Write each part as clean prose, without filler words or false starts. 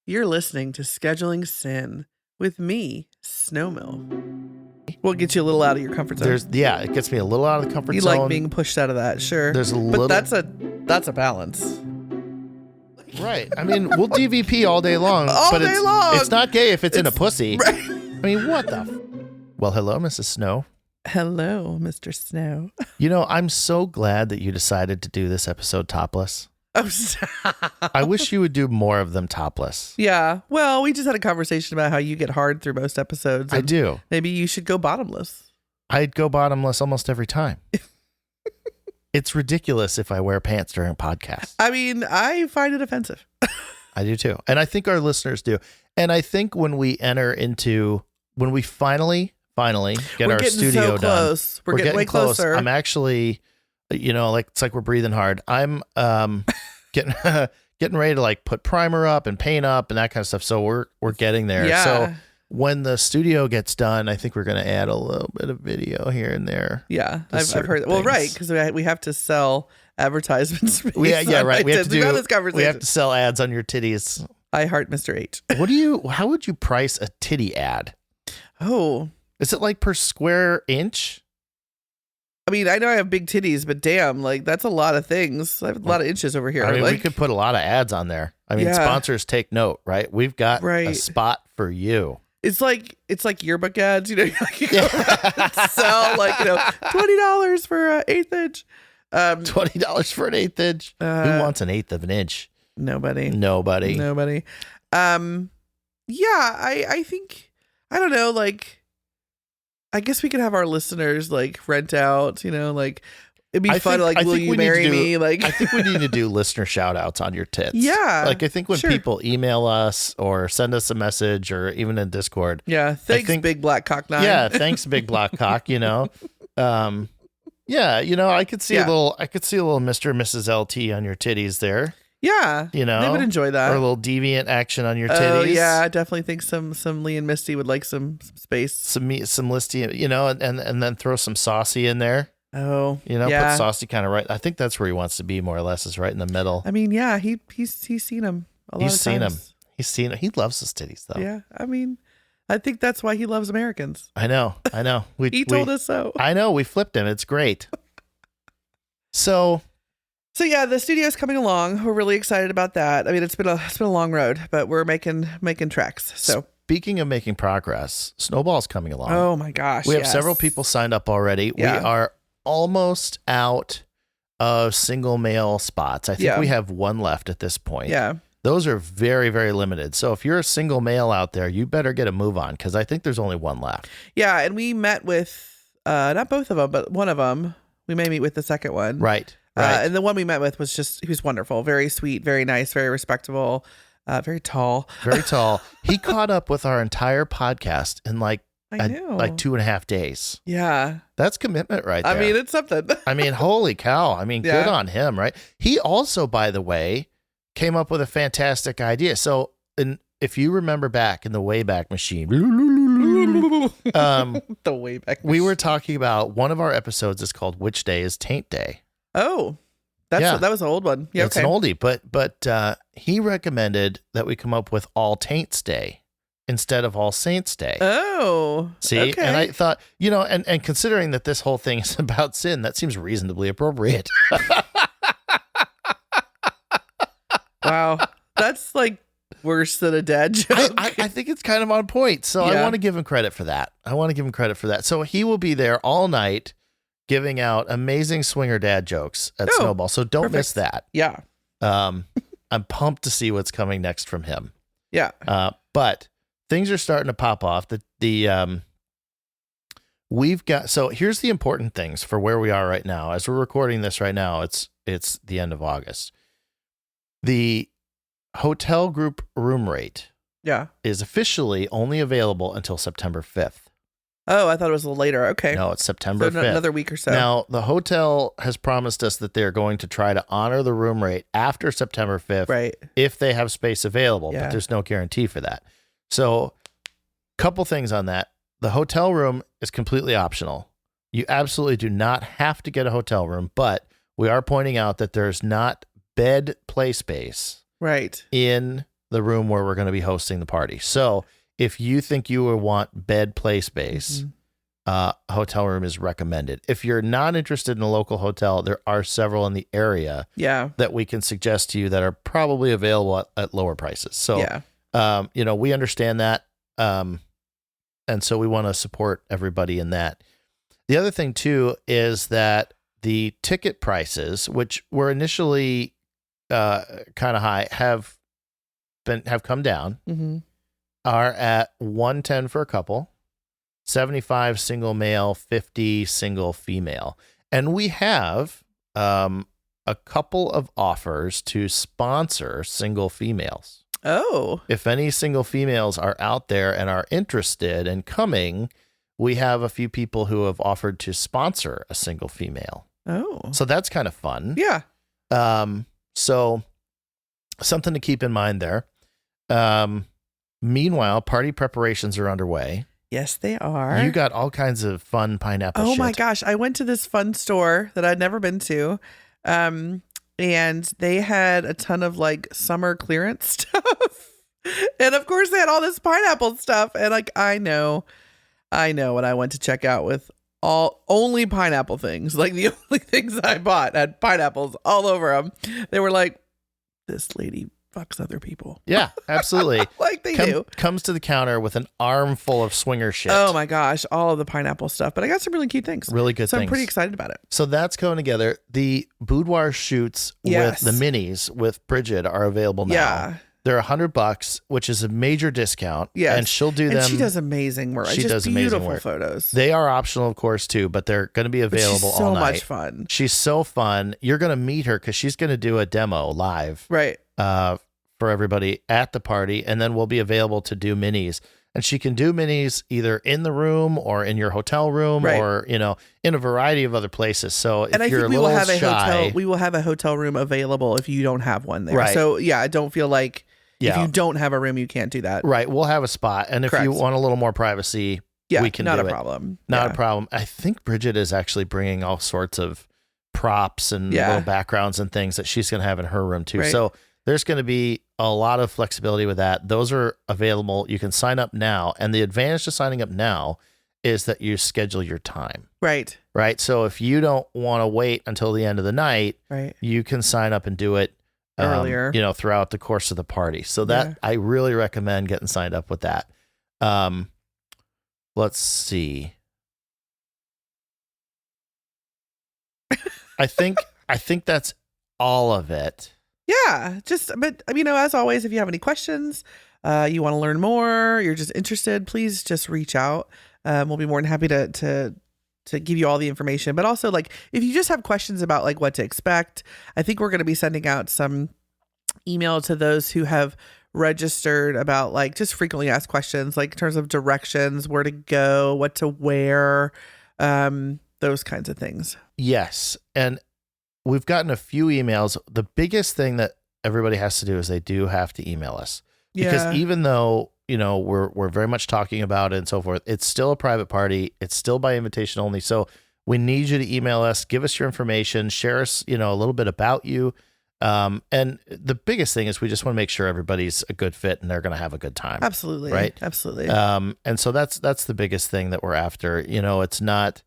You're listening to Scheduling Sin with me, Snowmill. We'll get you a little out of your comfort zone. It gets me a little out of the comfort You zone. like being pushed out of that, sure. There's a but little, that's a balance. right? I mean, we'll DVP all day long, but it's not gay if it's in a pussy. Right. I mean, what the? Well, hello, Mrs Sno. Hello, Mr Sno. You know, I'm so glad that you decided to do this episode topless. Oh, stop. I wish you would do more of them topless. Yeah. Well, we just had a conversation about how you get hard through most episodes. I do. Maybe you should go bottomless. I'd go bottomless almost every time. It's ridiculous if I wear pants during a podcast. I mean, I find it offensive. I do too. And I think our listeners do. And I think when we finally get our studio done. We're getting way closer. I'm actually, it's like we're breathing hard. I'm getting ready to like put primer up and paint up and that kind of stuff. So we're getting there. Yeah. So when the studio gets done, I think we're going to add a little bit of video here and there. Yeah, I've heard. Well, right, because we have to sell advertisements. Right. We have to we have to sell ads on your titties. I heart Mr. H. How would you price a titty ad? Oh, is it like per square inch? I mean, I know I have big titties, but damn, like that's a lot of things. I have a lot of inches over here. I mean, we could put a lot of ads on there. I mean, sponsors take note, right? We've got a spot for you. It's like yearbook ads, you know, sell like, $20 for an eighth inch. $20 for an eighth inch. Who wants an eighth of an inch? Nobody. Yeah, I think, I don't know, like, I guess we could have our listeners like rent out, it'd be fun. Like, will you marry me? Like, I think we need to do listener shout outs on your tits. Yeah. Like, I think when people email us or send us a message or even in Discord. Yeah. Thanks, Big Black Cock 9. Yeah. Thanks, Big Black Cock, Yeah, I could see a little Mr. and Mrs. LT on your titties there. Yeah. They would enjoy that. Or a little deviant action on your titties. Oh, yeah. I definitely think some Lee and Misty would like some space. Some Listy, and then throw some Saucy in there. Oh, put Saucy kind of right. I think that's where he wants to be more or less, is right in the middle. I mean, yeah, he's seen him a lot of times. He's seen him. He loves his titties, though. Yeah, I mean, I think that's why he loves Americans. I know. He told us so. I know. We flipped him. It's great. So yeah, the studio's coming along. We're really excited about that. I mean, it's been a long road, but we're making tracks. So. Speaking of making progress, Snowball's coming along. Oh my gosh. We have several people signed up already. Yeah. We are almost out of single male spots. I think we have one left at this point. Yeah. Those are very, very limited. So if you're a single male out there, you better get a move on, because I think there's only one left. Yeah. And we met with, not both of them, but one of them. We may meet with the second one. Right. And the one we met with he was wonderful. Very sweet, very nice, very respectable, very tall. Very tall. He caught up with our entire podcast in like 2.5 days. Yeah. That's commitment right there. I mean, it's something. I mean, holy cow. I mean, good on him, right? He also, by the way, came up with a fantastic idea. So if you remember back in the Wayback Machine, The Wayback Machine. We were talking about one of our episodes is called Which Day is Taint Day? Oh, that was an old one. Yeah, it's an oldie, but he recommended that we come up with All Taints Day instead of All Saints Day. Oh, see, okay. And I thought, and considering that this whole thing is about sin, that seems reasonably appropriate. Wow, that's like worse than a dad joke. I think it's kind of on point, so I want to give him credit for that. So he will be there all night, giving out amazing swinger dad jokes at Snowball. So don't miss that. Yeah. I'm pumped to see what's coming next from him. Yeah. But things are starting to pop off. We've got, so here's the important things for where we are right now. As we're recording this right now, it's the end of August. The hotel group room rate is officially only available until September 5th. Oh, I thought it was a little later. Okay. No, it's September 5th. Another week or so. Now, the hotel has promised us that they're going to try to honor the room rate after September 5th, right, if they have space available, but there's no guarantee for that. So, couple things on that. The hotel room is completely optional. You absolutely do not have to get a hotel room, but we are pointing out that there's not bed play space right in the room where we're going to be hosting the party. So if you think you would want bed play space, hotel room is recommended. If you're not interested in a local hotel, there are several in the area that we can suggest to you that are probably available at lower prices. So, we understand that. And so we want to support everybody in that. The other thing too is that the ticket prices, which were initially kind of high, have come down, are at $110 for a couple, $75 single male, $50 single female. And we have a couple of offers to sponsor single females. Oh. If any single females are out there and are interested in coming, we have a few people who have offered to sponsor a single female. Oh. So that's kind of fun. Yeah. So something to keep in mind there. Meanwhile, party preparations are underway. Yes, they are. You got all kinds of fun pineapple shit. Oh my gosh. I went to this fun store that I'd never been to. And they had a ton of like summer clearance stuff. And of course they had all this pineapple stuff. And like, I know when I went to check out with only pineapple things, like the only things I bought had pineapples all over them. They were like, this lady fucks other people. Yeah, absolutely. Like they do. Comes to the counter with an armful of swinger shit. Oh my gosh, all of the pineapple stuff. But I got some really cute things. Really good things. So I'm pretty excited about it. So that's going together. The boudoir shoots with the minis with Bridget are available now. Yeah. They're $100, which is a major discount. Yes. And she'll do them. And she does amazing work. She does beautiful amazing work. Photos. They are optional, of course, too, but they're going to be available all night. So much fun. She's so fun. You're going to meet her because she's going to do a demo live. Right. For everybody at the party, and then we'll be available to do minis. And she can do minis either in the room or in your hotel room, or in a variety of other places. So if you're a little shy, we will have a hotel room available if you don't have one there. Right. So I don't feel like if you don't have a room, you can't do that. Right. We'll have a spot, and if you want a little more privacy, we can do it. Not a problem. Not a problem. I think Bridget is actually bringing all sorts of props and little backgrounds and things that she's going to have in her room too. Right. So there's going to be a lot of flexibility with that. Those are available. You can sign up now. And the advantage to signing up now is that you schedule your time. Right. Right. So if you don't want to wait until the end of the night, you can sign up and do it earlier, throughout the course of the party. So that I really recommend getting signed up with that. Let's see. I think that's all of it. Yeah, but as always, if you have any questions, you want to learn more, you're just interested, please just reach out. We'll be more than happy to give you all the information. But also, like, if you just have questions about like what to expect, I think we're going to be sending out some email to those who have registered about like just frequently asked questions, like in terms of directions, where to go, what to wear, those kinds of things. Yes, and we've gotten a few emails. The biggest thing that everybody has to do is they do have to email us. Because even though, we're very much talking about it and so forth, it's still a private party. It's still by invitation only. So we need you to email us, give us your information, share us, a little bit about you. And the biggest thing is we just want to make sure everybody's a good fit and they're going to have a good time. Absolutely. Right. Absolutely. And so that's the biggest thing that we're after. It's not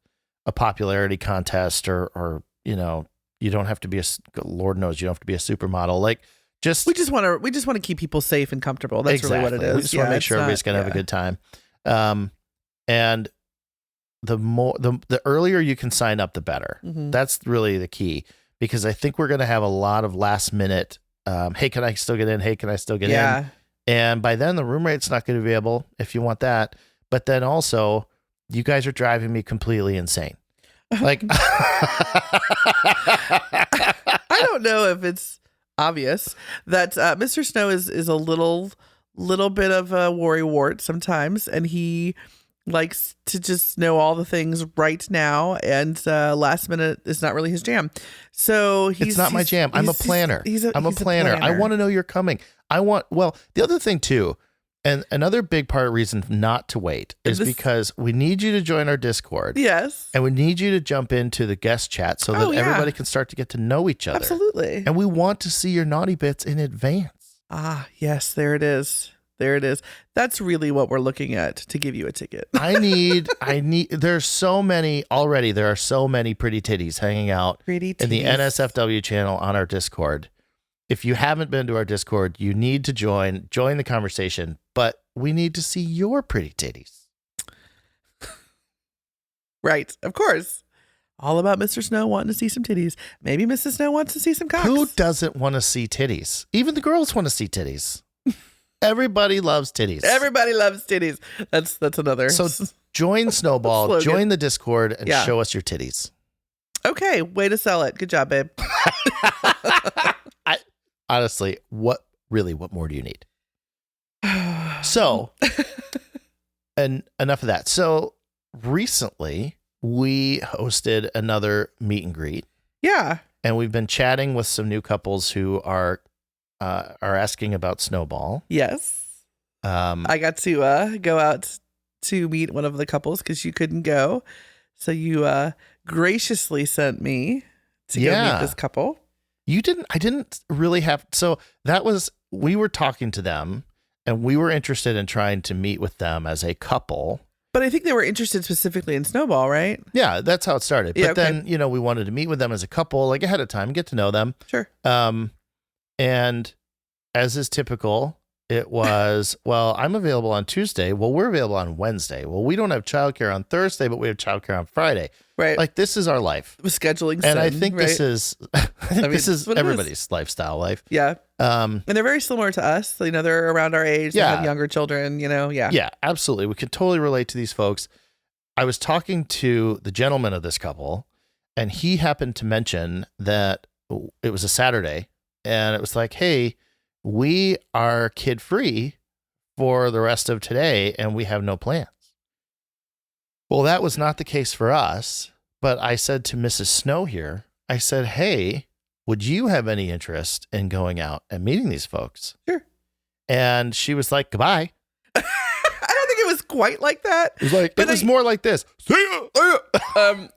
a popularity contest or you don't have to be Lord knows you don't have to be a supermodel. Like we just want to keep people safe and comfortable. That's really what it is. We just want to make sure everybody's going to have a good time. And the earlier you can sign up, the better. Mm-hmm. That's really the key, because I think we're going to have a lot of last minute. Hey, can I still get in? Hey, can I still get in? And by then the room rate's not going to be available if you want that. But then also you guys are driving me completely insane. Like, I don't know if it's obvious that Mr. Sno is a little bit of a worrywart sometimes, and he likes to just know all the things right now, and last minute is not really his jam. So it's not my jam. I'm a planner. I'm a planner. I want to know you're coming. The other thing too, and another big part of reason not to wait is because we need you to join our Discord. Yes. And we need you to jump into the guest chat so that everybody can start to get to know each other. Absolutely. And we want to see your naughty bits in advance. Ah, yes, there it is. There it is. That's really what we're looking at to give you a ticket. I need, there's so many already. There are so many pretty titties hanging out in the NSFW channel on our Discord. If you haven't been to our Discord, you need to join the conversation, but we need to see your pretty titties. Right. Of course. All about Mr. Sno wanting to see some titties. Maybe Mrs. Sno wants to see some cocks. Who doesn't want to see titties? Even the girls want to see titties. Everybody loves titties. Everybody loves titties. That's another. So join Snowball, slogan. Join the Discord, and show us your titties. Okay, way to sell it. Good job, babe. Honestly, what more do you need? So, and enough of that. So recently we hosted another meet and greet. Yeah. And we've been chatting with some new couples who are asking about Snowball. Yes. I got to go out to meet one of the couples because you couldn't go. So you graciously sent me to go meet this couple. I didn't really have. So we were talking to them and we were interested in trying to meet with them as a couple. But I think they were interested specifically in Snowball, right? Yeah, that's how it started. But then, we wanted to meet with them as a couple, like ahead of time, get to know them. Sure. And as is typical, it was, well, I'm available on Tuesday. Well, we're available on Wednesday. Well, we don't have childcare on Thursday, but we have childcare on Friday. Right. Like this is our life. Scheduling. And I think this is everybody's lifestyle life. Yeah. And they're very similar to us. So, they're around our age. Yeah. They have younger children, Yeah. Yeah, absolutely. We can totally relate to these folks. I was talking to the gentleman of this couple, and he happened to mention that it was a Saturday, and it was like, hey, we are kid-free for the rest of today, and we have no plans. Well, that was not the case for us, but I said to Mrs. Sno here, I said, hey, would you have any interest in going out and meeting these folks? Sure. And she was like, goodbye. I don't think it was quite like that. It was more like this. See ya.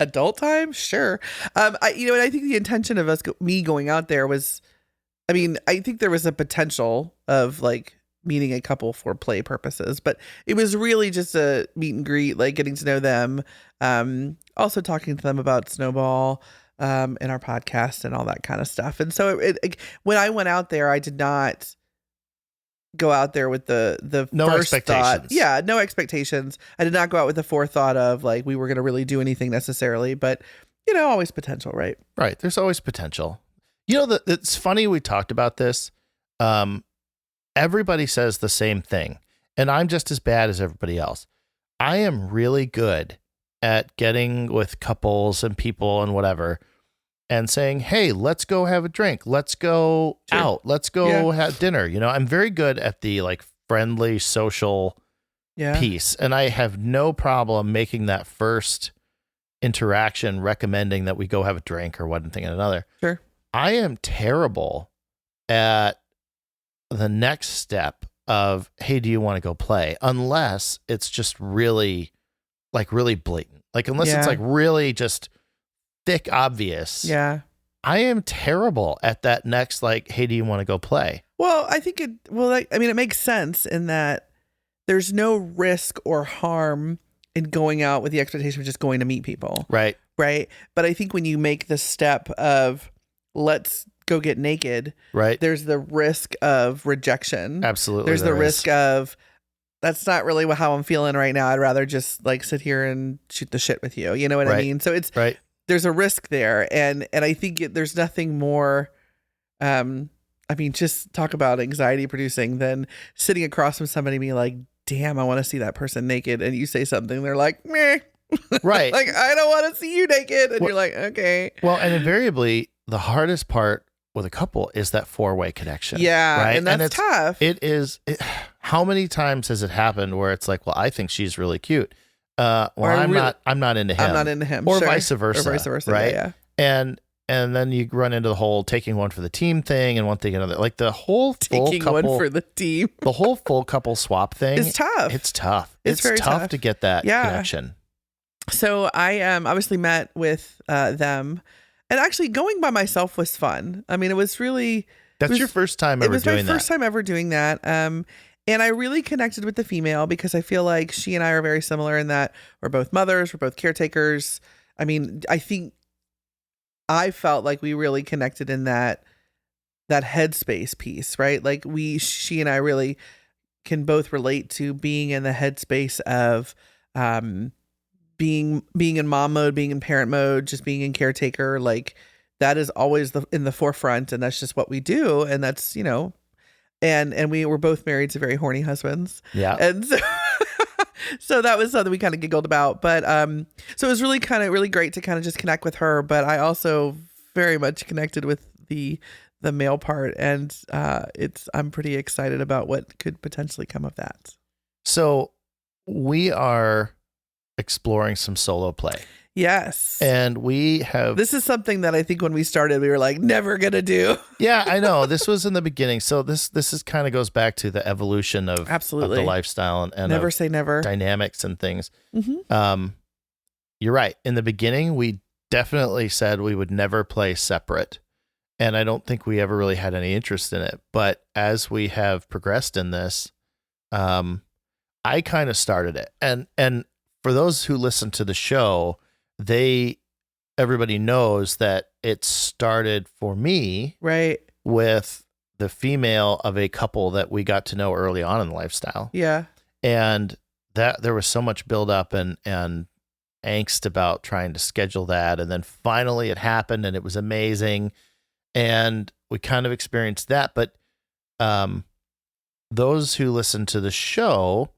Adult time? Sure. And I think the intention of me going out there was, I think there was a potential of like meeting a couple for play purposes, but it was really just a meet and greet, like getting to know them. Also talking to them about Snowball, in our podcast and all that kind of stuff. And so when I went out there, I did not go out there with the no first expectations. Thought. Yeah, no expectations. I did not go out with the forethought of like we were going to really do anything necessarily, but always potential, right? Right. There's always potential. It's funny we talked about this. Everybody says the same thing, and I'm just as bad as everybody else. I am really good at getting with couples and people and whatever and saying, hey, let's go have a drink. Let's go out. Let's go have dinner. I'm very good at the like friendly social piece. And I have no problem making that first interaction, recommending that we go have a drink or one thing and another. Sure. I am terrible at the next step of, hey, do you want to go play? Unless it's just really blatant. Like, unless it's like really just thick, obvious. Yeah. I am terrible at that next, like, hey, do you want to go play? Well, I think it makes sense in that there's no risk or harm in going out with the expectation of just going to meet people. Right. Right. But I think when you make the step of let's go get naked, right, there's the risk of rejection. Absolutely. There's the risk of that's not really how I'm feeling right now. I'd rather just like sit here and shoot the shit with you. You know what I mean? So it's right. There's a risk there. And I think there's nothing more, just talk about anxiety producing than sitting across from somebody and being like, damn, I want to see that person naked. And you say something, they're like, meh. Right. Like, I don't want to see you naked. And you're like, okay. Well, and invariably the hardest part with a couple is that 4-way connection. Yeah. Right. And that's tough. How many times has it happened where it's like, well, I think she's really cute. I'm not into him. I'm not into him. Or sure. vice versa. Or vice versa. Right. Yeah. And then you run into the whole taking one for the team thing and one thing another. Like the whole taking full couple, one for the team. The whole full couple swap thing. It's tough. It's tough. It's very tough to get that connection. So I obviously met with them, and actually going by myself was fun. I mean, it was really, That's your first time ever doing that? It was my first time ever doing that. And I really connected with the female because I feel like she and I are very similar in that we're both mothers, we're both caretakers. I mean, I think I felt like we really connected in that headspace piece, right? Like she and I really can both relate to being in the headspace of being in mom mode, being in parent mode, just being in caretaker. Like that is always in the forefront, and that's just what we do. And that's, and we were both married to very horny husbands. Yeah. And so so that was something we kind of giggled about. But so it was really great to kind of just connect with her. But I also very much connected with the male part, and I'm pretty excited about what could potentially come of that. So we are exploring some solo play. Yes. And this is something that I think when we started, we were like, never gonna do. Yeah, I know. This was in the beginning. So this is kind of goes back to the evolution of the lifestyle and never say never dynamics and things. Mm-hmm. You're right. In the beginning, we definitely said we would never play separate. And I don't think we ever really had any interest in it. But as we have progressed in this, I kind of started it. And for those who listen to the show, everybody knows that it started for me, right, with the female of a couple that we got to know early on in the lifestyle. Yeah. And that there was so much buildup and angst about trying to schedule that. And then finally it happened and it was amazing. And we kind of experienced that. But those who listen to the show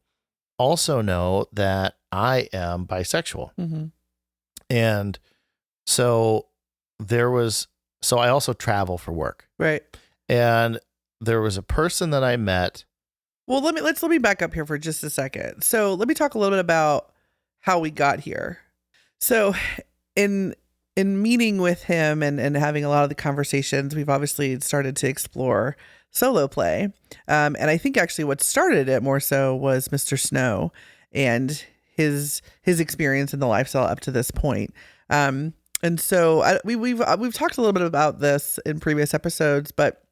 also know that I am bisexual. Mm-hmm. And so I also travel for work. Right. And there was a person that I met. Well, let me back up here for just a second. So let me talk a little bit about how we got here. So in meeting with him and having a lot of the conversations, we've obviously started to explore solo play. And I think actually what started it more so was Mr. Sno and his experience in the lifestyle up to this point. And so we've talked a little bit about this in previous episodes, but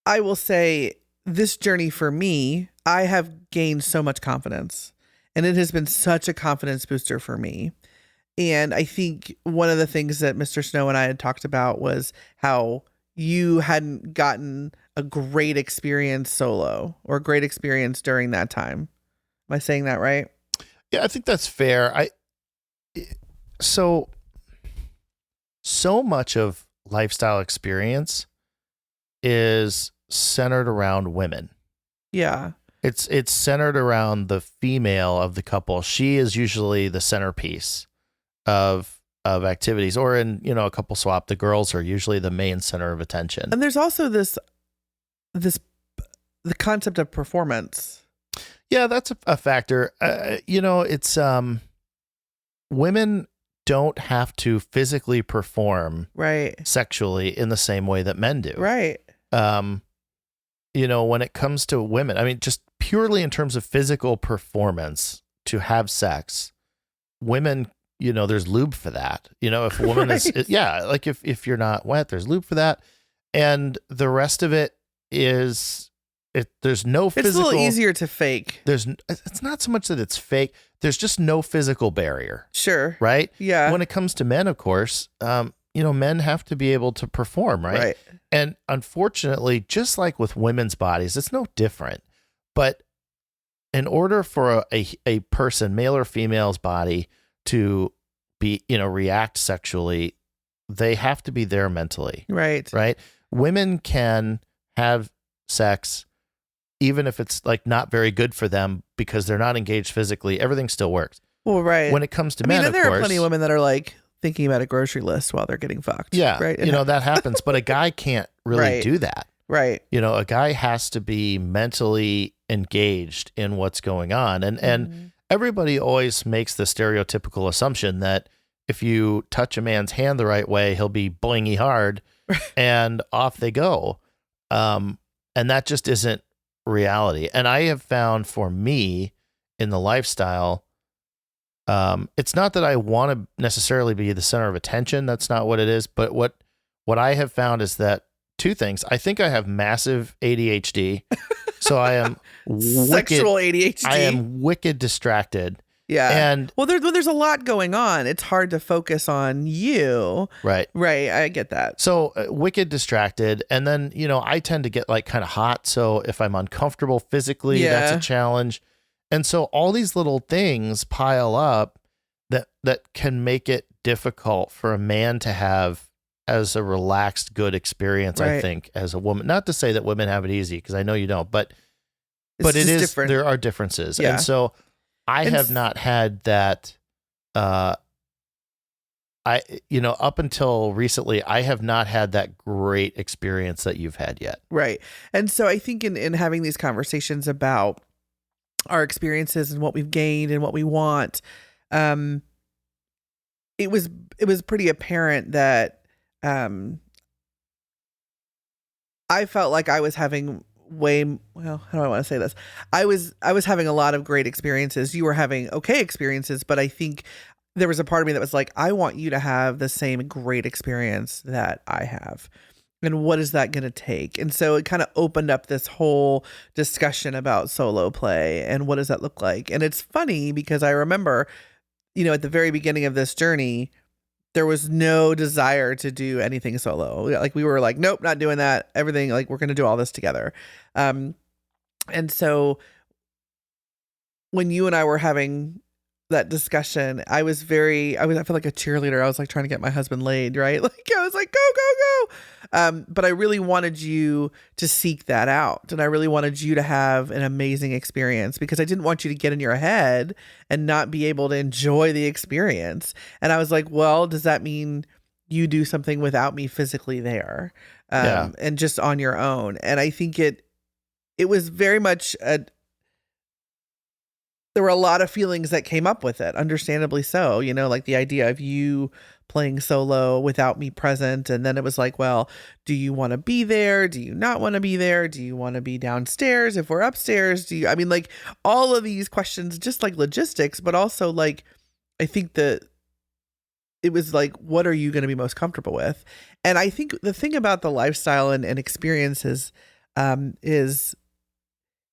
I will say this journey for me, I have gained so much confidence, and it has been such a confidence booster for me. And I think one of the things that Mr. Sno and I had talked about was how you hadn't gotten a great experience solo or a great experience during that time. Am I saying that right? Yeah, I think that's fair. So much of lifestyle experience is centered around women. Yeah. It's centered around the female of the couple. She is usually the centerpiece of activities, or in, a couple swap, the girls are usually the main center of attention. And there's also the concept of performance. Yeah, that's a factor. It's women don't have to physically perform right sexually in the same way that men do. Right. When it comes to women, I mean, just purely in terms of physical performance to have sex, women, there's lube for that. If a woman right. like if you're not wet, there's lube for that. And the rest of it is there's no physical. It's a little easier to fake. It's not so much that it's fake. There's just no physical barrier. Sure. Right? Yeah. When it comes to men, of course, men have to be able to perform, right? Right. And unfortunately, just like with women's bodies, it's no different. But in order for a person, male or female's body, to be, react sexually, they have to be there mentally. Right. Right. Women can have sex even if it's like not very good for them because they're not engaged physically. Everything still works. Well, right. When it comes to men, there are plenty of women that are like thinking about a grocery list while they're getting fucked. Yeah. Right. That happens, but a guy can't really right. do that. Right. A guy has to be mentally engaged in what's going on. And everybody always makes the stereotypical assumption that if you touch a man's hand the right way, he'll be boingy hard and off they go. And that just isn't reality. And I have found for me in the lifestyle, it's not that I want to necessarily be the center of attention. That's not what it is. But what I have found is that two things. I think I have massive ADHD. So I am sexual ADHD. I am wicked distracted. Yeah. And well, there's a lot going on. It's hard to focus on you. Right. Right. I get that. So wicked distracted. And then, I tend to get like kind of hot. So if I'm uncomfortable physically, that's a challenge. And so all these little things pile up that can make it difficult for a man to have as a relaxed, good experience, I think, as a woman. Not to say that women have it easy, because I know you don't, but it is different. There are differences. Yeah. And so I have not had that, up until recently, I have not had that great experience that you've had yet. Right. And so I think in having these conversations about our experiences and what we've gained and what we want, it was pretty apparent that I felt like I was having how do I want to say this? I was having a lot of great experiences. You were having okay experiences, but I think there was a part of me that was like, I want you to have the same great experience that I have. And what is that going to take? And so it kind of opened up this whole discussion about solo play and what does that look like? And it's funny because I remember, at the very beginning of this journey, there was no desire to do anything solo. Like we were like, nope, not doing that. Everything, like we're going to do all this together. And so when you and I were having that discussion, I felt like a cheerleader. I was like trying to get my husband laid, right? Like I was like, go, go, go. But I really wanted you to seek that out. And I really wanted you to have an amazing experience because I didn't want you to get in your head and not be able to enjoy the experience. And I was like, well, does that mean you do something without me physically there? And just on your own. And I think it was very much there were a lot of feelings that came up with it, understandably so, like the idea of you playing solo without me present. And then it was like, well, do you want to be there? Do you not want to be there? Do you want to be downstairs if we're upstairs? Like all of these questions, just like logistics, but also like, I think that it was like, what are you going to be most comfortable with? And I think the thing about the lifestyle and experiences is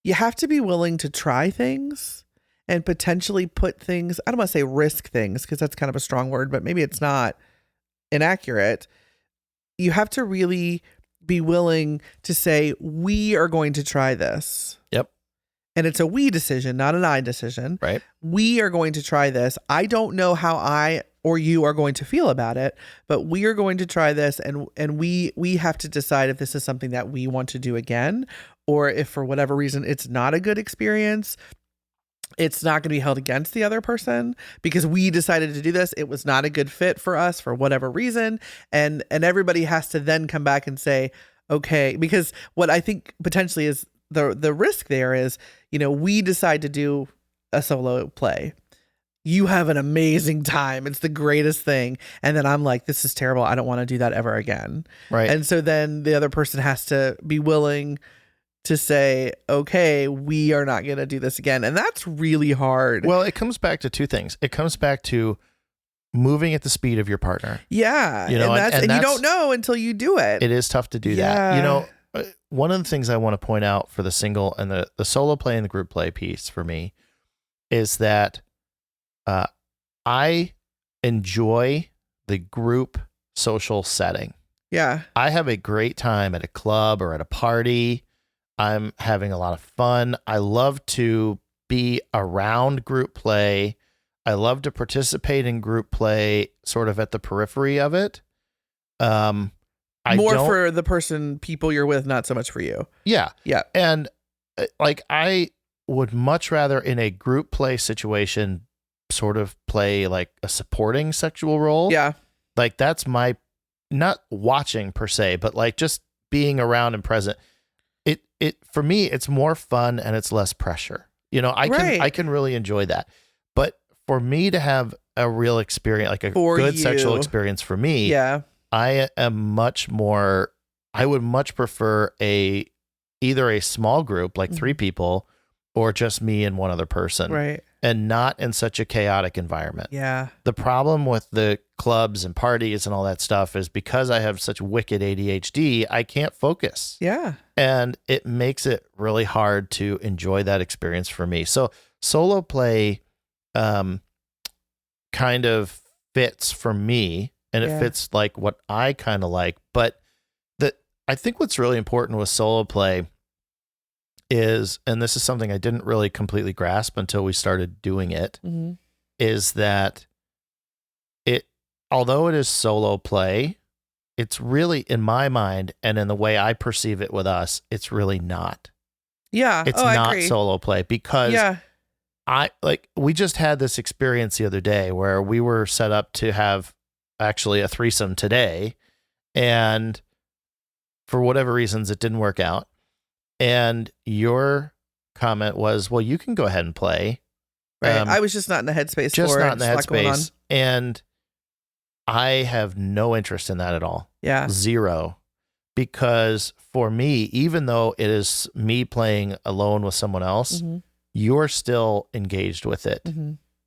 you have to be willing to try things and potentially put things, I don't want to say risk things because that's kind of a strong word, but maybe it's not inaccurate. You have to really be willing to say, we are going to try this. Yep. And it's a we decision, not an I decision. Right. We are going to try this. I don't know how I or you are going to feel about it, but we are going to try this. And we have to decide if this is something that we want to do again, or if for whatever reason, it's not a good experience. It's not going to be held against the other person because we decided to do this. It was not a good fit for us for whatever reason. And everybody has to then come back and say, okay, because what I think potentially is the risk there is, we decide to do a solo play. You have an amazing time. It's the greatest thing. And then I'm like, this is terrible. I don't want to do that ever again. Right. And so then the other person has to be willing to say, okay, we are not going to do this again. And that's really hard. Well, it comes back to two things. It comes back to moving at the speed of your partner. Yeah. And you don't know until you do it. It is tough to do that. One of the things I want to point out for the single and the solo play and the group play piece for me is that I enjoy the group social setting. Yeah. I have a great time at a club or at a party. I'm having a lot of fun. I love to be around group play. I love to participate in group play sort of at the periphery of it. More for the people you're with, not so much for you. Yeah. Yeah. And I would much rather in a group play situation sort of play like a supporting sexual role. Yeah. Like that's not watching per se, but like just being around and present. It for me, it's more fun and it's less pressure. I can really enjoy that. But for me to have a real experience, like a good sexual experience for me, yeah, I would much prefer either a small group, like 3 people, or just me and one other person. Right. and not in such a chaotic environment. Yeah. The problem with the clubs and parties and all that stuff is because I have such wicked ADHD, I can't focus. Yeah. And it makes it really hard to enjoy that experience for me. So solo play kind of fits for me, and it fits like what I kind of like. But I think what's really important with solo play is, and this is something I didn't really completely grasp until we started doing it, is that although it is solo play, it's really, in my mind and in the way I perceive it with us, it's really not. Yeah. It's I not agree. solo play because we just had this experience the other day where we were set up to have actually a threesome today, and for whatever reasons, it didn't work out. And your comment was, well, you can go ahead and play. Right. I was just not in the headspace for it. Just not in the headspace. And I have no interest in that at all. Yeah. Zero. Because for me, even though it is me playing alone with someone else, you're still engaged with it.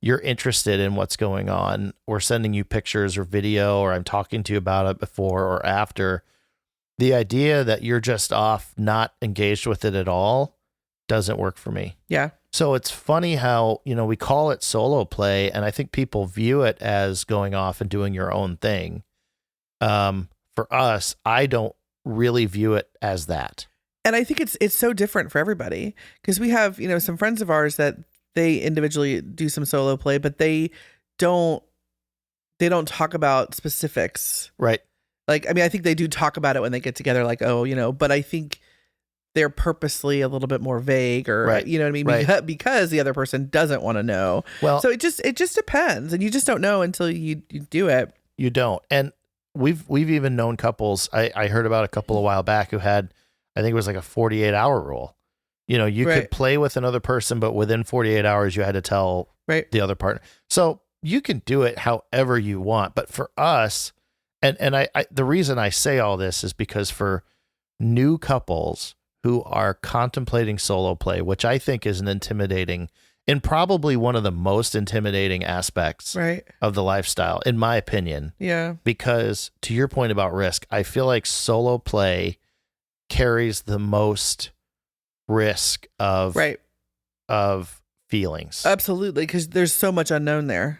You're interested in what's going on. We're sending you pictures or video, or I'm talking to you about it before or after. The idea that you're just off, not engaged with it at all, doesn't work for me. Yeah. So it's funny how, we call it solo play, and I think people view it as going off and doing your own thing. For us, I don't really view it as that. And I think it's so different for everybody, because we have, some friends of ours that they individually do some solo play, but they don't talk about specifics. Right. Like, I mean, I think they do talk about it when they get together, like, but I think they're purposely a little bit more vague, or, right. You know what I mean? Right. Because the other person doesn't want to know. Well, so it just depends, and you just don't know until you do it. You don't. And we've even known couples. I heard about a couple a while back who had, I think it was like a 48-hour rule. You could play with another person, but within 48 hours, you had to tell the other partner. So you can do it however you want. But for us, and I the reason I say all this is because for new couples who are contemplating solo play, which I think is an intimidating, and probably one of the most intimidating aspects of the lifestyle, in my opinion. Yeah. Because to your point about risk, I feel like solo play carries the most risk of feelings. Absolutely, because there's so much unknown there.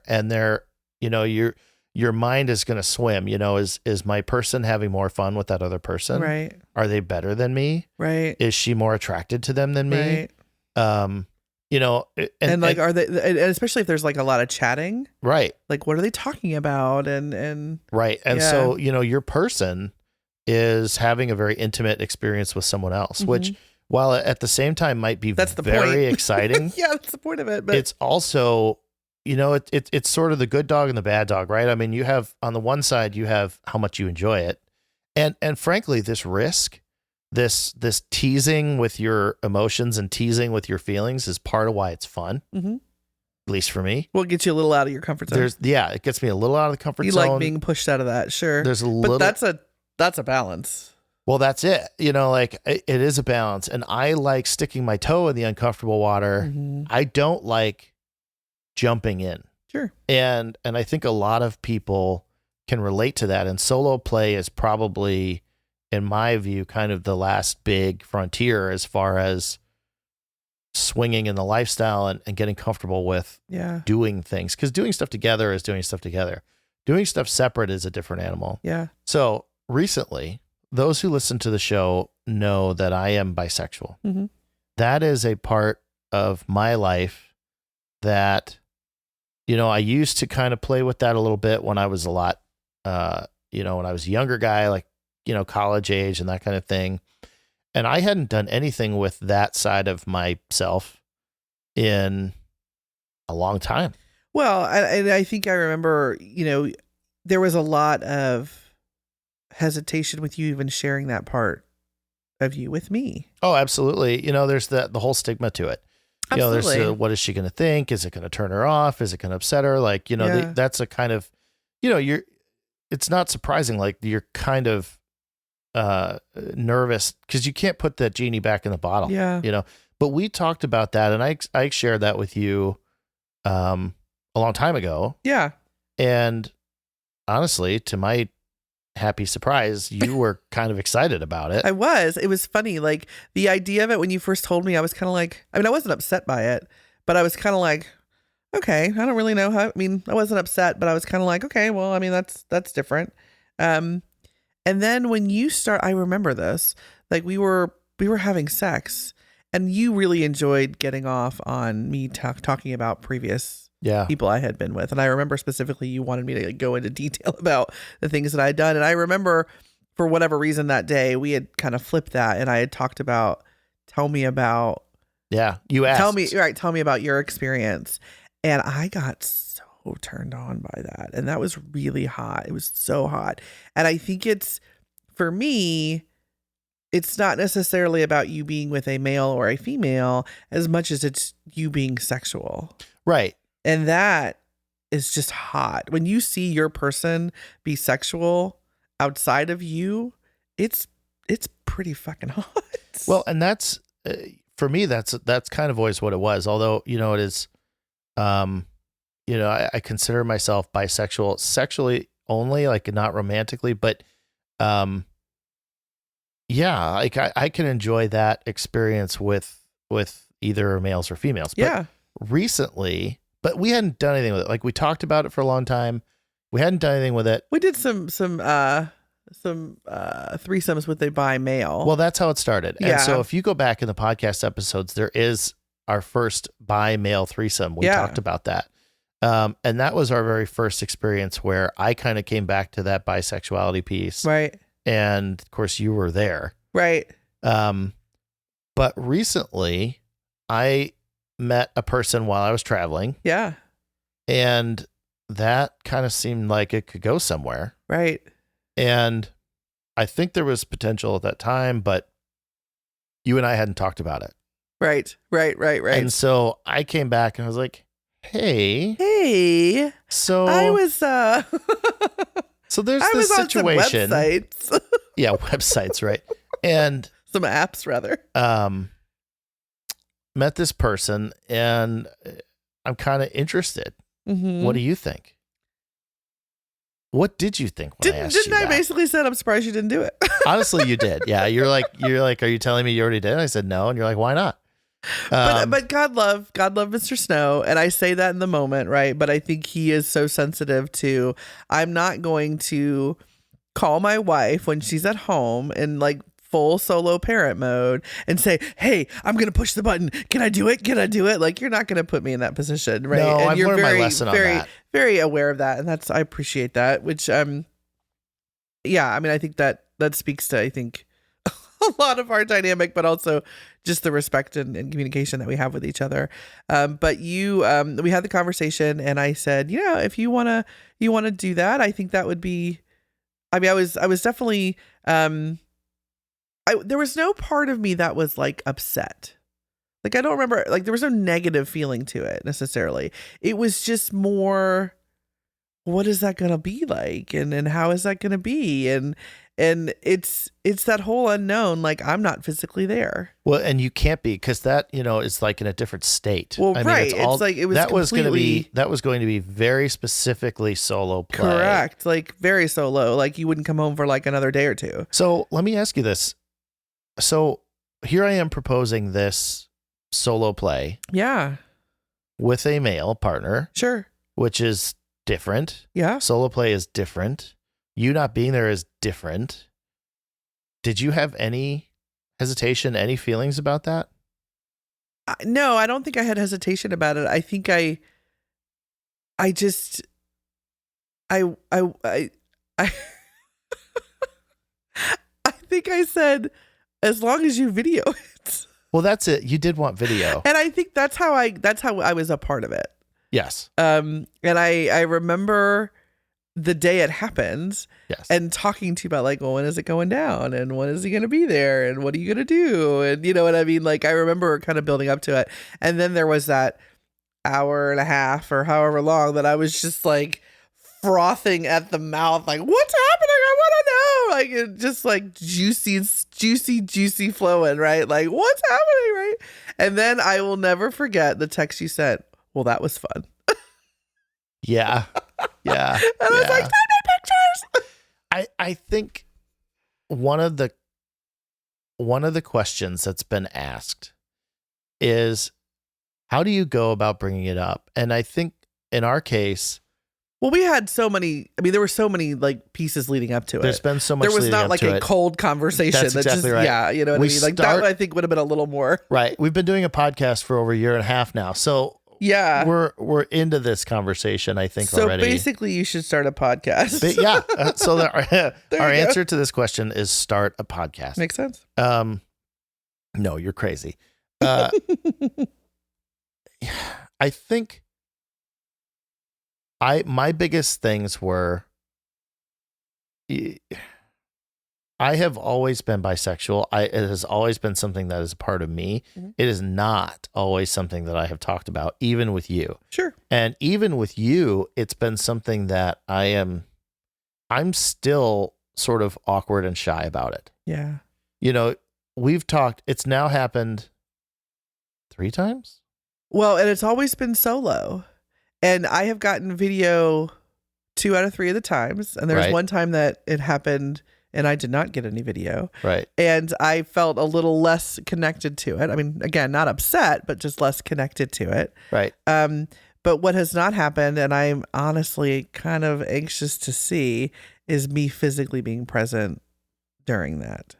And your mind is going to swim. Is my person having more fun with that other person? Right. Are they better than me? Right. Is she more attracted to them than me? Right. And are they, and especially if there's like a lot of chatting, right? Like, what are they talking about? And right. And so, your person is having a very intimate experience with someone else, which, while at the same time might be very exciting. Yeah, that's the point of it. But it's also, it's sort of the good dog and the bad dog, right? I mean, you have, on the one side, you have how much you enjoy it. And frankly, this risk, this teasing with your emotions and teasing with your feelings is part of why it's fun. At least for me. Well, it gets you a little out of your comfort zone. It gets me a little out of the comfort zone. You like being pushed out of that, sure. But that's a balance. Well, that's it. It is a balance. And I like sticking my toe in the uncomfortable water. I don't like jumping in. Sure. And I think a lot of people can relate to that. And solo play is probably, in my view, kind of the last big frontier as far as swinging in the lifestyle and getting comfortable with doing things. Because doing stuff together is doing stuff together. Doing stuff separate is a different animal. Yeah. So recently, those who listen to the show know that I am bisexual. That is a part of my life that, I used to kind of play with that a little bit when I was a lot, when I was a younger guy, like, college age and that kind of thing. And I hadn't done anything with that side of myself in a long time. Well, I think I remember, there was a lot of hesitation with you even sharing that part of you with me. Oh, absolutely. There's the whole stigma to it. Absolutely. There's what is she going to think? Is it going to turn her off? Is it going to upset her? Like, that's a kind of, it's not surprising. Like, you're kind of nervous because you can't put that genie back in the bottle. Yeah. But we talked about that, and I shared that with you a long time ago. Yeah. And honestly, to my happy surprise, you were kind of excited about it. I was. It was funny. Like the idea of it when you first told me, I was kind of like, I mean, I wasn't upset by it, but I was kind of like, okay, I don't really know how, I mean, I wasn't upset, but I was kind of like, okay, well, I mean, that's different. And then when you start, I remember this, like we were having sex and you really enjoyed getting off on me talking about previous people I had been with. And I remember specifically you wanted me to like, go into detail about the things that I had done. And I remember for whatever reason that day we had kind of flipped that and I had talked about, tell me about. Yeah. You asked. Tell me about your experience. And I got so turned on by that. And that was really hot. It was so hot. And I think for me, it's not necessarily about you being with a male or a female as much as it's you being sexual. Right. And that is just hot. When you see your person be sexual outside of you, it's pretty fucking hot. Well, and that's, for me, that's kind of always what it was. Although, it is, I consider myself bisexual sexually only, like not romantically, but, yeah, like I can enjoy that experience with either males or females. But yeah. Recently, but we hadn't done anything with it. Like we talked about it for a long time. We hadn't done anything with it. We did some threesomes with a bi male. Well, that's how it started. Yeah. And so if you go back in the podcast episodes, there is our first bi male threesome. We talked about that. And that was our very first experience where I kind of came back to that bisexuality piece. Right. And of course you were there. Right. But recently I met a person while I was traveling. Yeah. And that kind of seemed like it could go somewhere. Right. And I think there was potential at that time, but you and I hadn't talked about it. Right. And so I came back and I was like, hey. So I was so there's this situation. On some websites. Yeah, websites, right? And some apps rather. Met this person and I'm kind of interested. Mm-hmm. What do you think? What did you think when I asked you Didn't I that? basically said I'm surprised you didn't do it? Honestly, you did. Yeah, you're like, are you telling me you already did? And I said no, and you're like, why not? But God love Mr. Sno, and I say that in the moment, right? But I think he is so sensitive to. I'm not going to call my wife when she's at home in like full solo parent mode and say, "Hey, I'm gonna push the button. Can I do it? Can I do it?" Like you're not gonna put me in that position, right? No, and I've you're learned very, my lesson on very, that. very aware of that, and I appreciate that. Which yeah, I mean, I think that speaks to a lot of our dynamic, but also just the respect and communication that we have with each other. But we had the conversation and I said, yeah, if you want to do that, I think that would be, I mean, I was definitely, there was no part of me that was like upset. Like, I don't remember, like there was no negative feeling to it necessarily. It was just more, what is that going to be like? And how is that going to be? And it's that whole unknown, like I'm not physically there. Well, and you can't be, because that, is like in a different state. Well, right. It's like, it was that was going to be very specifically solo play. Correct. Like very solo. Like you wouldn't come home for like another day or two. So let me ask you this. So here I am proposing this solo play. Yeah. With a male partner. Sure. Which is different. Yeah. Solo play is different. You not being there is different. Did you have any hesitation, any feelings about that? No, I don't think I had hesitation about it. I think I think I said, as long as you video it. Well, that's it. You did want video. And I think that's how I was a part of it. Yes. And I remember the day it happened. Yes. And talking to you about like, well, when is it going down? And when is he going to be there? And what are you going to do? And you know what I mean? Like, I remember kind of building up to it. And then there was that hour and a half or however long that I was just like frothing at the mouth. Like, what's happening? I want to know. Like, it just like juicy flowing, right? Like, what's happening, right? And then I will never forget the text you sent. Well, that was fun. Yeah. Yeah. And I was like, send me pictures. I think one of the questions that's been asked is, how do you go about bringing it up? And I think in our case, well, we had so many. I mean, there were so many like pieces leading up to it. There's been so much. There was not like a cold conversation. That's exactly right. Yeah, you know what I mean. Like that, I think would have been a little more. Right. We've been doing a podcast for over a year and a half now, so yeah, we're into this conversation. I think already. So basically, you should start a podcast. But yeah. So our answer to this question is start a podcast. Makes sense. No, you're crazy. I think my biggest things were, I have always been bisexual. It has always been something that is a part of me. Mm-hmm. It is not always something that I have talked about, even with you. Sure. And even with you, it's been something that I'm still sort of awkward and shy about it. Yeah. You know, we've talked, it's now happened 3 times. Well, and it's always been solo. And I have gotten video 2 out of 3 of the times. And there was one time that it happened and I did not get any video. Right. And I felt a little less connected to it. I mean, again, not upset, but just less connected to it. Right. But what has not happened, and I'm honestly kind of anxious to see, is me physically being present during that.